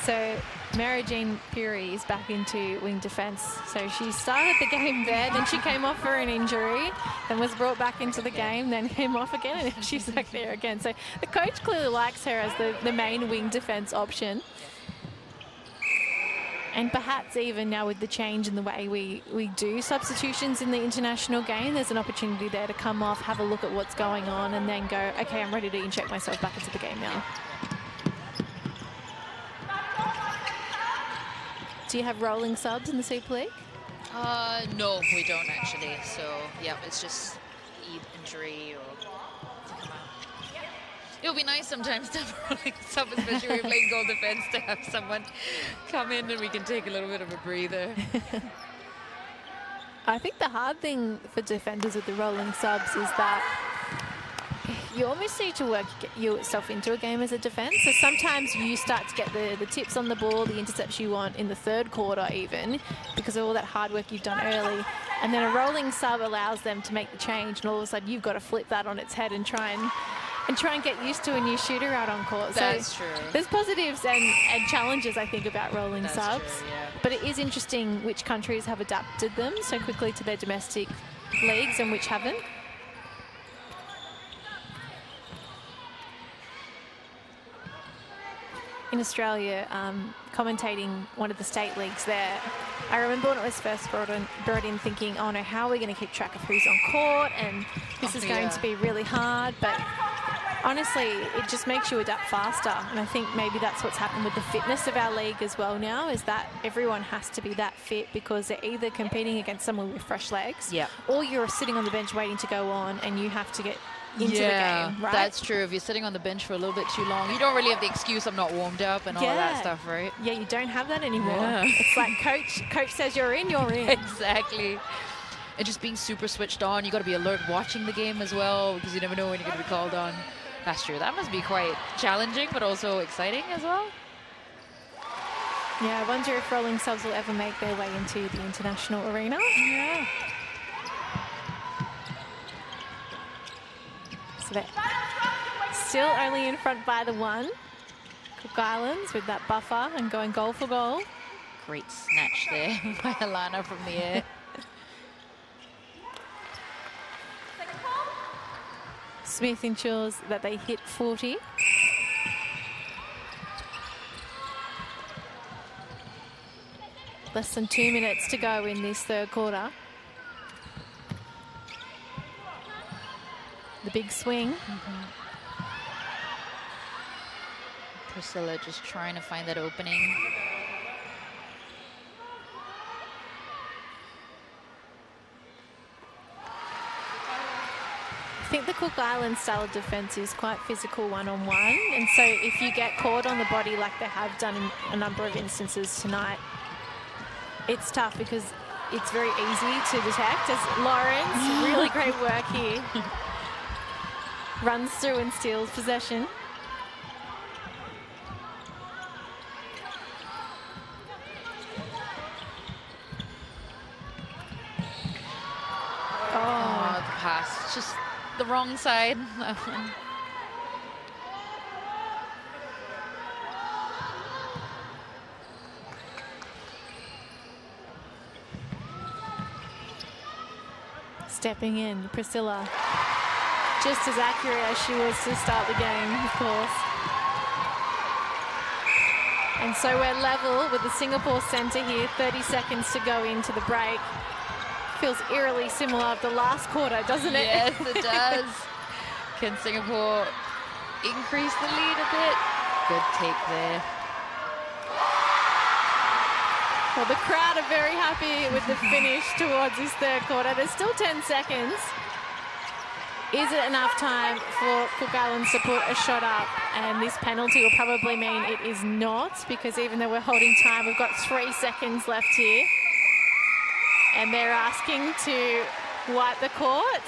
So Mary Jean Puri is back into wing defence. So she started the game there, then she came off for an injury, then was brought back into the game, then came off again, and she's back there again. So the coach clearly likes her as the main wing defence option. And perhaps even now with the change in the way we do substitutions in the international game, there's an opportunity there to come off, have a look at what's going on, and then go, okay, I'm ready to inject myself back into the game now. Do you have rolling subs in the Super League? No, we don't actually. So, yeah, it's just injury or to come out. It would be nice sometimes to have a rolling sub, especially when we're playing goal defense, to have someone come in and we can take a little bit of a breather. I think the hard thing for defenders with the rolling subs is that you almost need to work yourself into a game as a defence. So sometimes you start to get the tips on the ball, the intercepts you want in the third quarter even, because of all that hard work you've done early. And then a rolling sub allows them to make the change, and all of a sudden you've got to flip that on its head and try and get used to a new shooter out on court. That's so true. There's positives and challenges, I think, about rolling subs. True, yeah. But it is interesting which countries have adapted them so quickly to their domestic leagues and which haven't. In Australia, commentating one of the state leagues there, I remember when it was first brought in thinking, oh no, how are we going to keep track of who's on court, and this is going to be really hard. But honestly, it just makes you adapt faster, and I think maybe that's what's happened with the fitness of our league as well now, is that everyone has to be that fit, because they're either competing against someone with fresh legs, or you're sitting on the bench waiting to go on, and you have to get into the game, right? That's true. If you're sitting on the bench for a little bit too long, you don't really have the excuse I'm not warmed up and all of that stuff, right? Yeah, you don't have that anymore. It's like coach says you're in, you're in. Exactly. And just being super switched on. You got to be alert watching the game as well, because you never know when you're going to be called on. That's true. That must be quite challenging, but also exciting as well. Yeah, I wonder if rolling subs will ever make their way into the international arena. Yeah. So they're still only in front by the one. Cook Islands with that buffer and going goal for goal. Great snatch there by Alana from the air. Smith ensures that they hit 40. Less than 2 minutes to go in this third quarter. The big swing. Priscilla just trying to find that opening. I think the Cook Island style of defence is quite physical one-on-one, and so if you get caught on the body like they have done in a number of instances tonight, it's tough because it's very easy to detect. As Lawrence, really great work here, runs through and steals possession. Oh, the pass, just the wrong side. Stepping in, Priscilla just as accurate as she was to start the game, of course. And so we're level with the Singapore centre here, 30 seconds to go into the break. Feels eerily similar to the last quarter, doesn't it? Yes, it does. Can Singapore increase the lead a bit? Good take there. Well, the crowd are very happy with the finish towards this third quarter. There's still 10 seconds. Is it enough time for Cook Islands to put a shot up? And this penalty will probably mean it is not, because even though we're holding time, we've got 3 seconds left here. And they're asking to wipe the court,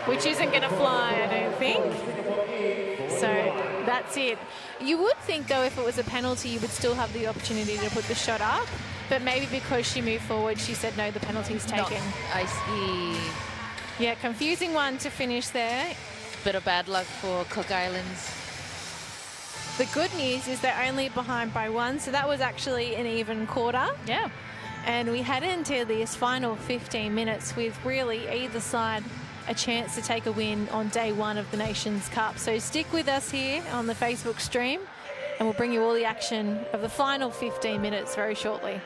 which isn't going to fly, I don't think. So that's it. You would think, though, if it was a penalty, you would still have the opportunity to put the shot up. But maybe because she moved forward, she said, no, the penalty's taken. No, I see. Yeah, confusing one to finish there. Bit of bad luck for Cook Islands. The good news is they're only behind by 1, so that was actually an even quarter. Yeah. And we head into this final 15 minutes with really either side a chance to take a win on day 1 of the Nations Cup. So stick with us here on the Facebook stream and we'll bring you all the action of the final 15 minutes very shortly.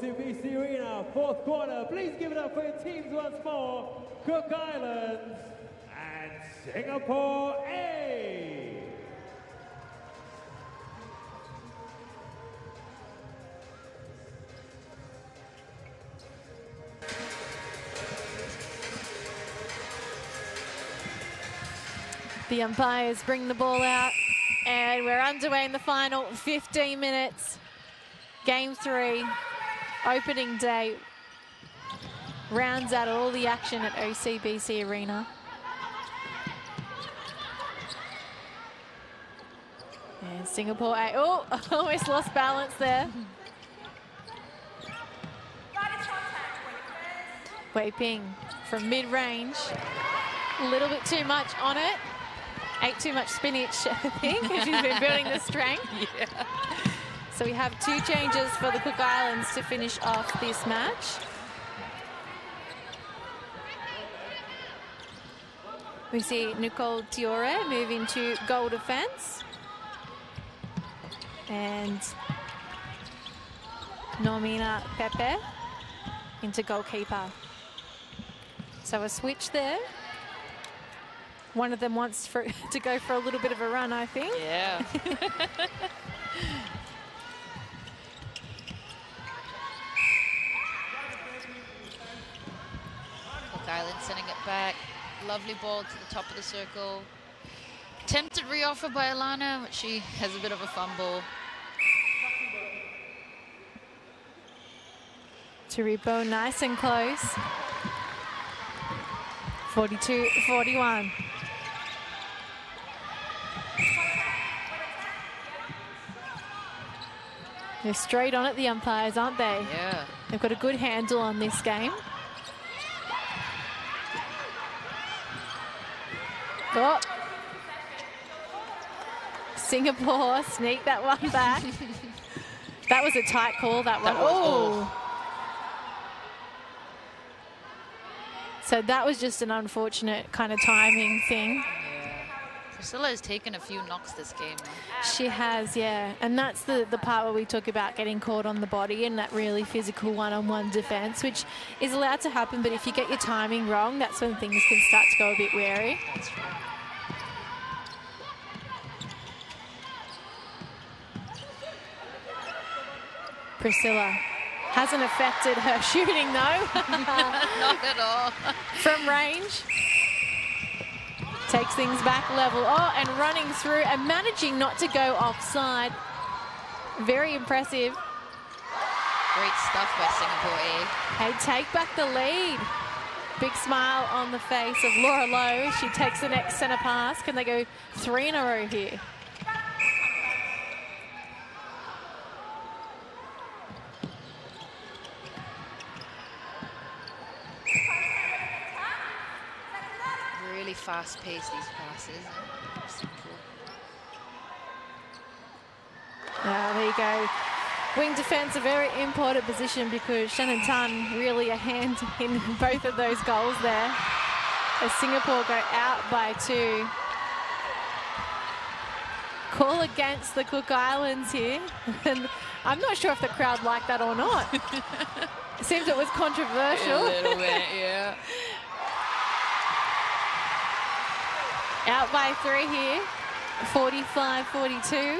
OCBC Arena, fourth quarter. Please give it up for your teams once more. Cook Islands and Singapore A. The umpires bring the ball out, and we're underway in the final 15 minutes. Game 3, opening day, rounds out all the action at OCBC Arena. And Singapore, oh, almost lost balance there. Wei Ping from mid-range, a little bit too much on it. Ate too much spinach, I think, because she's been building the strength. Yeah. So we have 2 changes for the Cook Islands to finish off this match. We see Nicole Tiore move into goal defense. And Normina Pepe into goalkeeper. So a switch there. One of them wants to go for a little bit of a run, I think. Yeah. Cook Island sending it back. Lovely ball to the top of the circle. Attempted reoffer by Alana, but she has a bit of a fumble. Taripo nice and close. 42-41. They're straight on it, the umpires, aren't they? Yeah. They've got a good handle on this game. Oh. Singapore sneak that one back. That was a tight call, that one. Oh. So that was just an unfortunate kind of timing thing. Priscilla has taken a few knocks this game. She has, yeah. And that's the part where we talk about getting caught on the body and that really physical one-on-one defense, which is allowed to happen, but if you get your timing wrong, that's when things can start to go a bit wary. That's right. Priscilla hasn't affected her shooting, though. Not at all. From range. Takes things back level. Oh, and running through and managing not to go offside. Very impressive. Great stuff by Singapore A. Hey, take back the lead. Big smile on the face of Laura Lowe. She takes the next centre pass. Can they go 3 in a row here? Really fast-paced, these passes. There you go. Wing defence, a very important position because Shannon Tan really a hand in both of those goals there. As Singapore go out by 2. Call against the Cook Islands here. And I'm not sure if the crowd liked that or not. It seems it was controversial. A little bit, yeah. Out by 3 here, 45-42.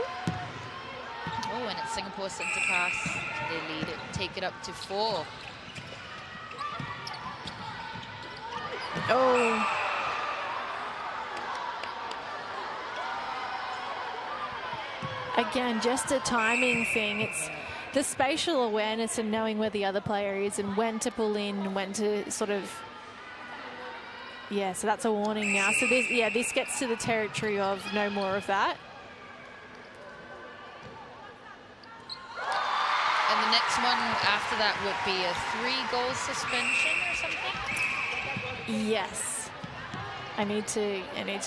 Oh, and it's Singapore centre pass. They lead it, take it up to 4. Oh. Again, just a timing thing. It's the spatial awareness and knowing where the other player is and when to pull in and when to sort of... Yeah, so that's a warning now. So this, yeah, this gets to the territory of no more of that. And the next one after that would be a 3-goal suspension or something? Yes. I need to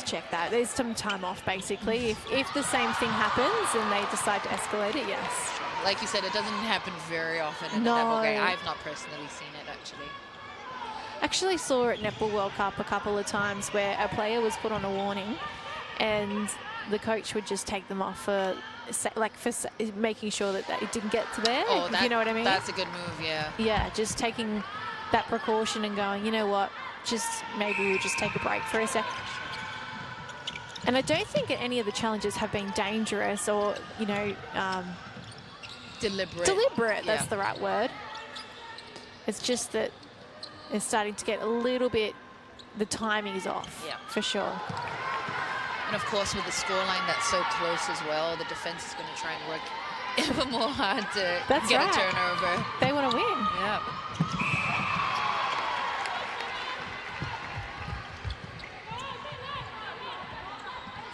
check that. There's some time off, basically. If the same thing happens and they decide to escalate it, yes. Like you said, it doesn't happen very often in the netball game. I've not personally seen it, actually. Actually saw at Netball World Cup a couple of times where a player was put on a warning and the coach would just take them off for making sure that it didn't get to there. Oh, you know what I mean? That's a good move, yeah. Yeah, just taking that precaution and going, you know what, maybe we'll just take a break for a sec. And I don't think any of the challenges have been dangerous or, you know, deliberate. Deliberate, that's the right word. It's just that it's starting to get a little bit, the timing is off, for sure. And of course, with the scoreline that's so close as well, the defense is going to try and work even more hard to get a turnover. They want to win. Yeah.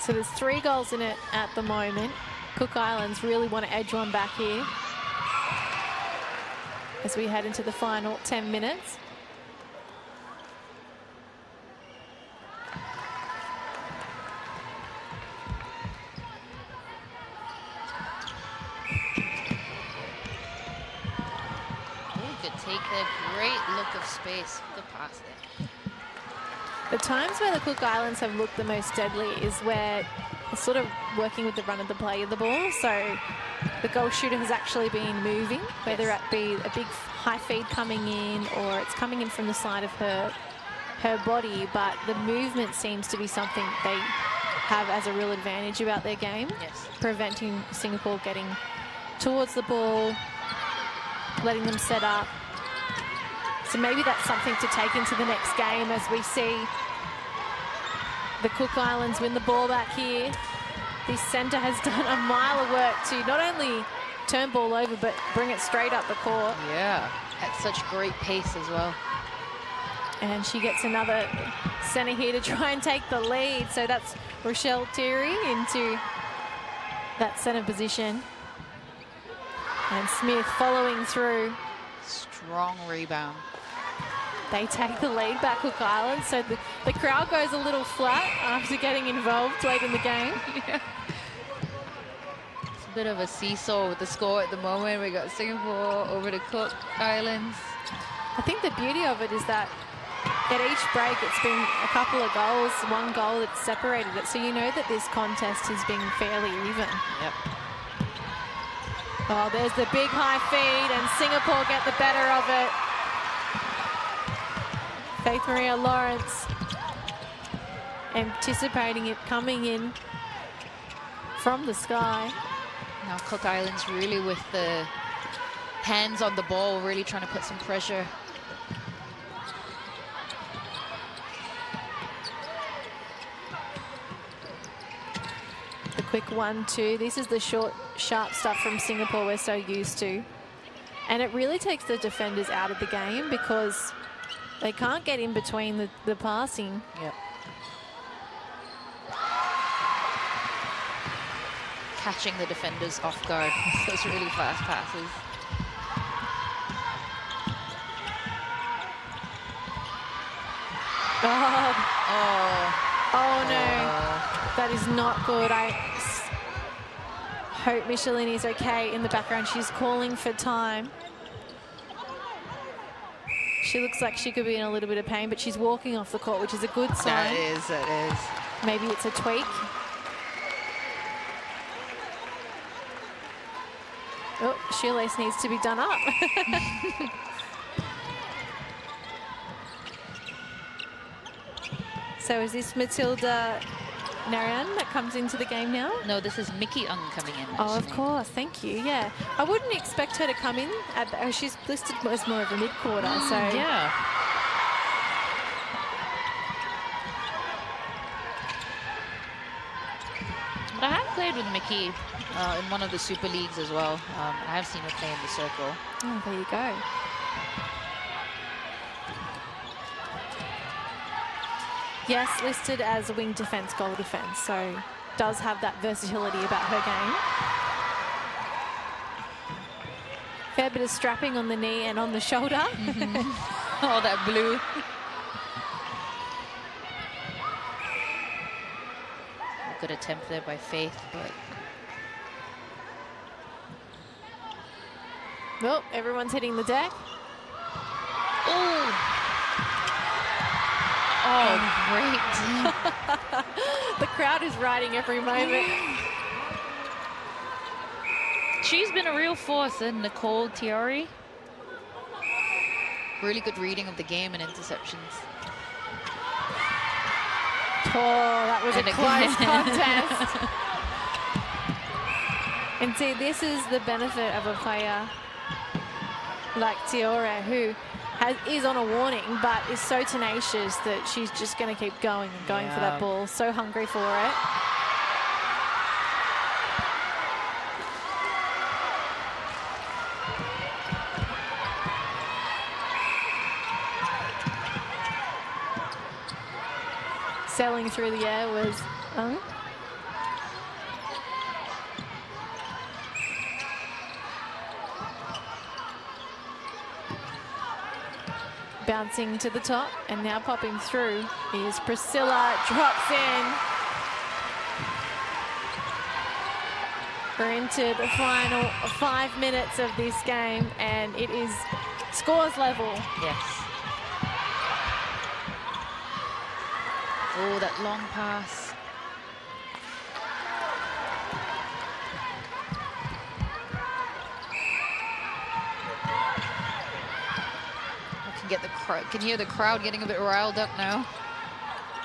So there's 3 goals in it at the moment. Cook Islands really want to edge one back here as we head into the final 10 minutes. Take the great look of space. Good pass there. The times where the Cook Islands have looked the most deadly is where it's sort of working with the run of the play of the ball. So the goal shooter has actually been moving, whether it be a big high feed coming in or it's coming in from the side of her body. But the movement seems to be something they have as a real advantage about their game, preventing Singapore getting towards the ball, letting them set up. So maybe that's something to take into the next game as we see the Cook Islands win the ball back here. This centre has done a mile of work to not only turn ball over, but bring it straight up the court. Yeah, at such great pace as well. And she gets another centre here to try and take the lead. So that's Rochelle Terry into that centre position. And Smith following through. Strong rebound. They take the lead back, Cook Islands. So the crowd goes a little flat after getting involved late in the game. Yeah. It's a bit of a seesaw with the score at the moment. We got Singapore over to Cook Islands. I think the beauty of it is that at each break it's been a couple of goals, 1 goal that's separated it. So you know that this contest has been fairly even. Yep. Oh, there's the big high feed and Singapore get the better of it. Faith Maria Lawrence anticipating it coming in from the sky. Now Cook Islands really with the hands on the ball, really trying to put some pressure. The quick 1-2. This is the short, sharp stuff from Singapore we're so used to. And it really takes the defenders out of the game because they can't get in between the passing. Yep. Catching the defenders off guard. Those really fast passes. Oh no, that is not good. I hope Michelin is okay in the background. She's calling for time. She looks like she could be in a little bit of pain, but she's walking off the court, which is a good sign. That is. Maybe it's a tweak. Oh, shoelace needs to be done up. So is this Matilda Narayan that comes into the game now? No, this is Mickey Ung coming in. Oh, of course. Thank you. Yeah. I wouldn't expect her to come in. She's listed as more of a mid-quarter. So yeah. But I have played with Mickey in one of the Super Leagues as well. I have seen her play in the circle. Oh, there you go. Yes, listed as a wing defense, goal defense, so does have that versatility about her game. Fair bit of strapping on the knee and on the shoulder. Oh, that blue. Good attempt there by Faith, but... Well, everyone's hitting the deck. Oh! Oh, great. The crowd is riding every moment. She's been a real force, and Nicole Tiari. Really good reading of the game and interceptions. Oh, that was a close contest. And see, this is the benefit of a player like Tiore, who is on a warning, but is so tenacious that she's just going to keep going and going for that ball. So hungry for it. Sailing through the air was bouncing to the top, and now popping through is Priscilla. Drops in. We're into the final 5 minutes of this game, and it is scores level. Yes. Oh, that long pass. Can hear the crowd getting a bit riled up now.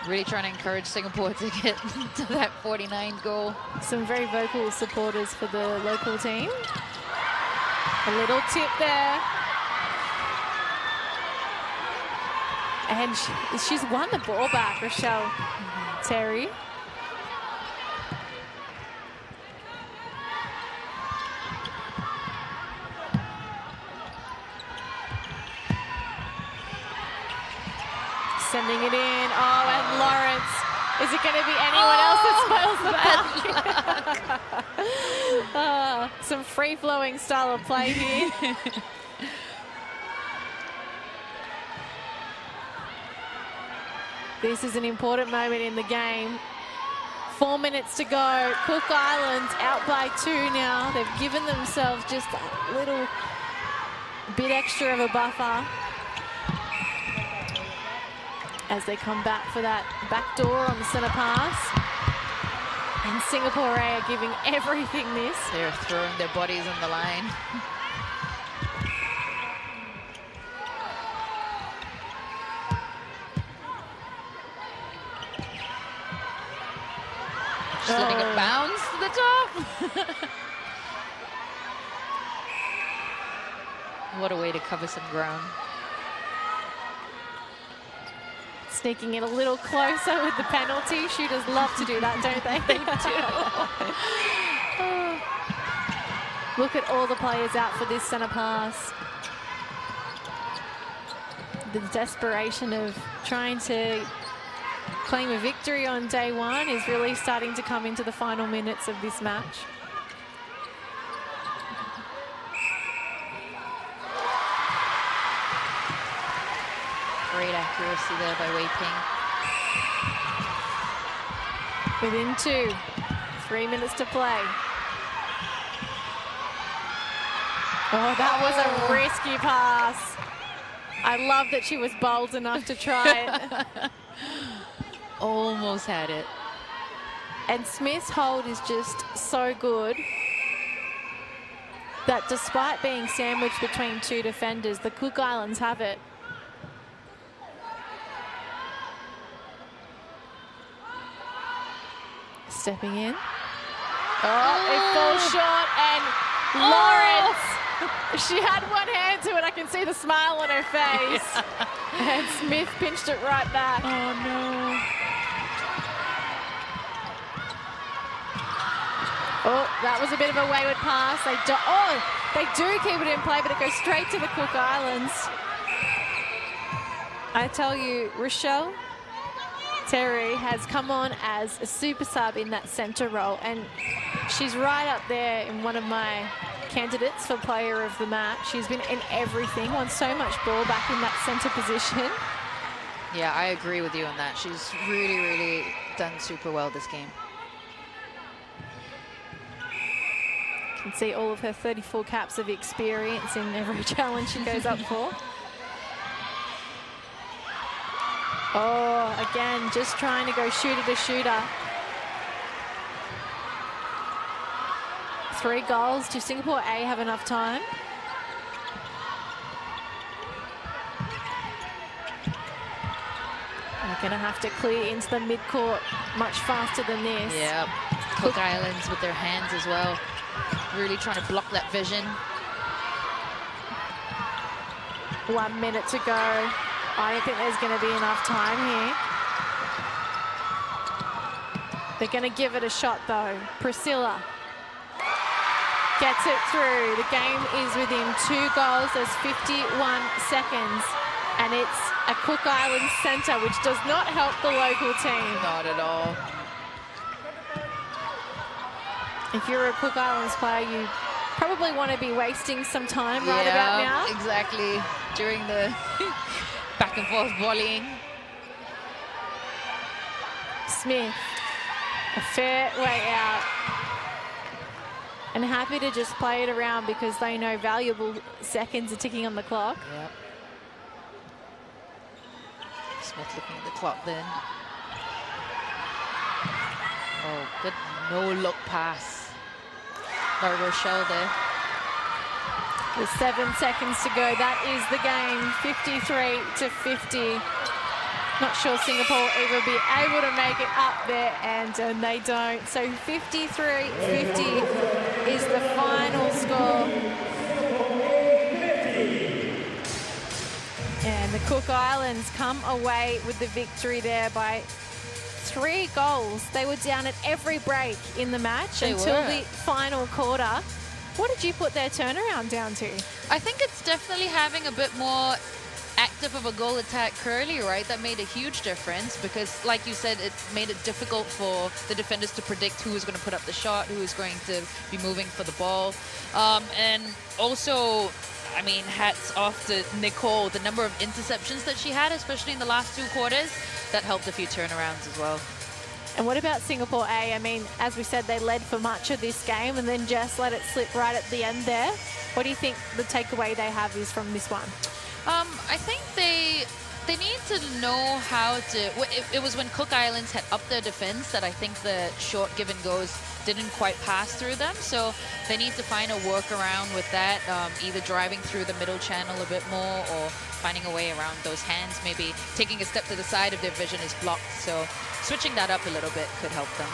Really trying to encourage Singapore to get to that 49 goal. Some very vocal supporters for the local team. A little tip there. And she's won the ball back, Rochelle Terry. Sending it in. Oh, and Lawrence. Is it going to be anyone else that spoils the back? Some free-flowing style of play here. This is an important moment in the game. 4 minutes to go. Cook Islands out by 2 now. They've given themselves just a little bit extra of a buffer as they come back for that back door on the centre pass. And Singapore are giving everything this. They're throwing their bodies on the line. Just letting it bounce to the top. What a way to cover some ground. Sneaking in a little closer with the penalty. Shooters love to do that, don't they? They do. Look at all the players out for this centre pass. The desperation of trying to claim a victory on day one is really starting to come into the final minutes of this match. Great accuracy there by Wei Ping. Within 2, 3 minutes to play. Oh, that was a risky pass. I love that she was bold enough to try it. Almost had it. And Smith's hold is just so good that despite being sandwiched between 2 defenders, the Cook Islands have it. Stepping in. Oh, it falls short, and Lawrence, she had one hand to it. I can see the smile on her face. Yeah. And Smith pinched it right back. Oh, no. Oh, that was a bit of a wayward pass. They do keep it in play, but it goes straight to the Cook Islands. I tell you, Rochelle Terry has come on as a super sub in that centre role, and she's right up there in one of my candidates for player of the match. She's been in everything, won so much ball back in that centre position. Yeah, I agree with you on that. She's really, really done super well this game. You can see all of her 34 caps of experience in every challenge she goes up for. Oh, again, just trying to go shooter to shooter. 3 goals. Do Singapore A have enough time? They're going to have to clear into the mid-court much faster than this. Yeah, Cook Islands with their hands as well. Really trying to block that vision. 1 minute to go. I don't think there's going to be enough time here. They're going to give it a shot, though. Priscilla gets it through. The game is within 2 goals. There's 51 seconds. And it's a Cook Islands centre, which does not help the local team. Not at all. If you're a Cook Islands player, you probably want to be wasting some time right about now. Exactly. During the back and forth volleying. Smith, a fair way out. And happy to just play it around because they know valuable seconds are ticking on the clock. Yep. Smith looking at the clock then. Oh, good no-look pass by Rochelle there. With 7 seconds to go, that is the game, 53-50. Not sure Singapore will even be able to make it up there, and they don't. So 53-50 is the final score. And the Cook Islands come away with the victory there by 3 goals. They were down at every break in the match until the final quarter. What did you put their turnaround down to? I think it's definitely having a bit more active of a goal attack curly, right? That made a huge difference because, like you said, it made it difficult for the defenders to predict who was going to put up the shot, who was going to be moving for the ball. And also, I mean, hats off to Nicole, the number of interceptions that she had, especially in the last 2 quarters, that helped a few turnarounds as well. And what about Singapore A? I mean, as we said, they led for much of this game and then just let it slip right at the end there. What do you think the takeaway they have is from this one? I think they need to know how to... It was when Cook Islands had upped their defense that I think the short give and goes didn't quite pass through them. So they need to find a workaround with that, either driving through the middle channel a bit more or finding a way around those hands, maybe taking a step to the side if their vision is blocked. So switching that up a little bit could help them.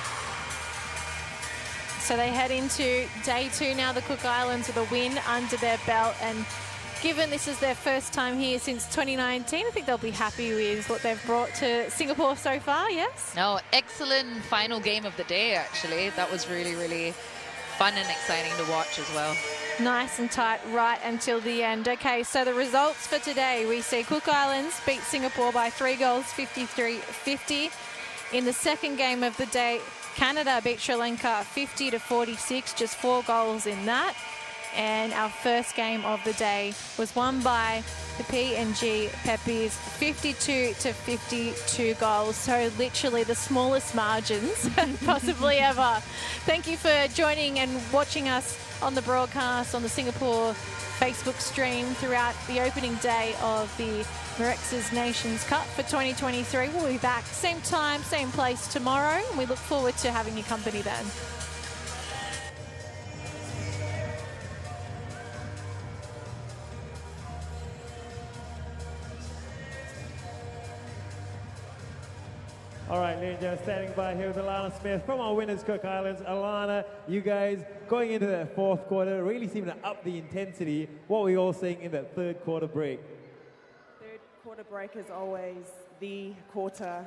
So they head into day 2 now, the Cook Islands with a win under their belt. And given this is their first time here since 2019, I think they'll be happy with what they've brought to Singapore so far, yes? No, excellent final game of the day, actually. That was really, really fun and exciting to watch as well. Nice and tight right until the end. Okay, so the results for today, we see Cook Islands beat Singapore by 3 goals, 53-50. In the second game of the day, Canada beat Sri Lanka 50-46, just 4 goals in that. And our first game of the day was won by the PNG Peppies, 52-52 goals. So literally the smallest margins possibly ever. Thank you for joining and watching us on the broadcast on the Singapore Facebook stream throughout the opening day of the Mirxes Nations Cup for 2023. We'll be back same time, same place tomorrow, and we look forward to having your company then. All right, ladies and gentlemen, standing by here with Alana Smith from our winners, Cook Islands. Alana, you guys going into that 4th quarter really seem to up the intensity. What were you all saying in that 3rd quarter break? 3rd quarter break is always the quarter.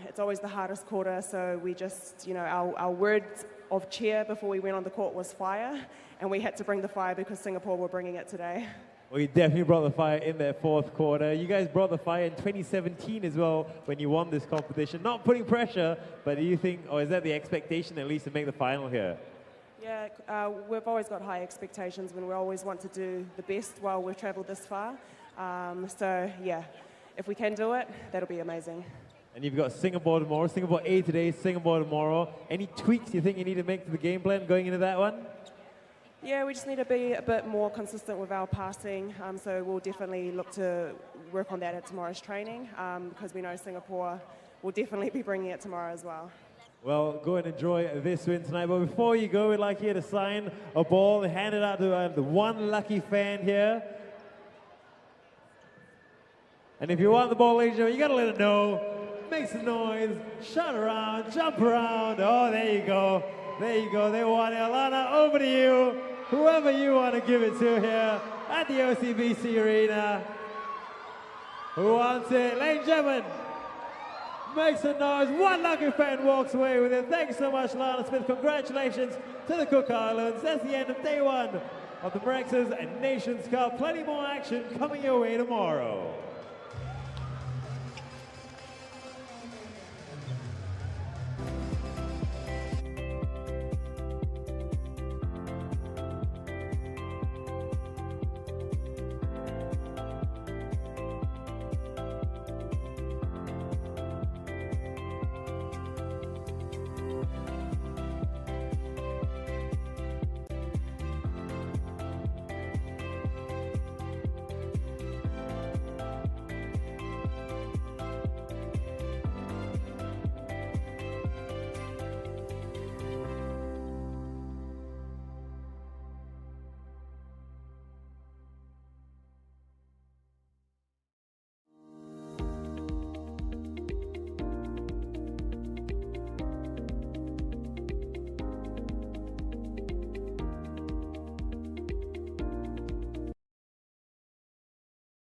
It's always the hardest quarter, so we just, you know, our words of cheer before we went on the court was fire, and we had to bring the fire because Singapore were bringing it today. Well, you definitely brought the fire in that 4th quarter. You guys brought the fire in 2017 as well when you won this competition. Not putting pressure, but do you think, or is that the expectation at least to make the final here? Yeah, we've always got high expectations when we always want to do the best while we've travelled this far. So, yeah, if we can do it, that'll be amazing. And you've got Singapore tomorrow, Singapore A today, Singapore tomorrow. Any tweaks you think you need to make to the game plan going into that one? Yeah, we just need to be a bit more consistent with our passing. So we'll definitely look to work on that at tomorrow's training because we know Singapore will definitely be bringing it tomorrow as well. Well, go and enjoy this win tonight. But before you go, we'd like you to sign a ball and hand it out to the one lucky fan here. And if you want the ball, ladies and gentlemen, you gotta let it know. Make some noise, shout around, jump around. Oh, there you go. There you go. They want it. Alana, over to you. Whoever you want to give it to here at the OCBC Arena. Who wants it? Ladies and gentlemen, make some noise. One lucky fan walks away with it. Thanks so much, Lana Smith. Congratulations to the Cook Islands. That's the end of day one of the Mirxes Nations Cup. Plenty more action coming your way tomorrow.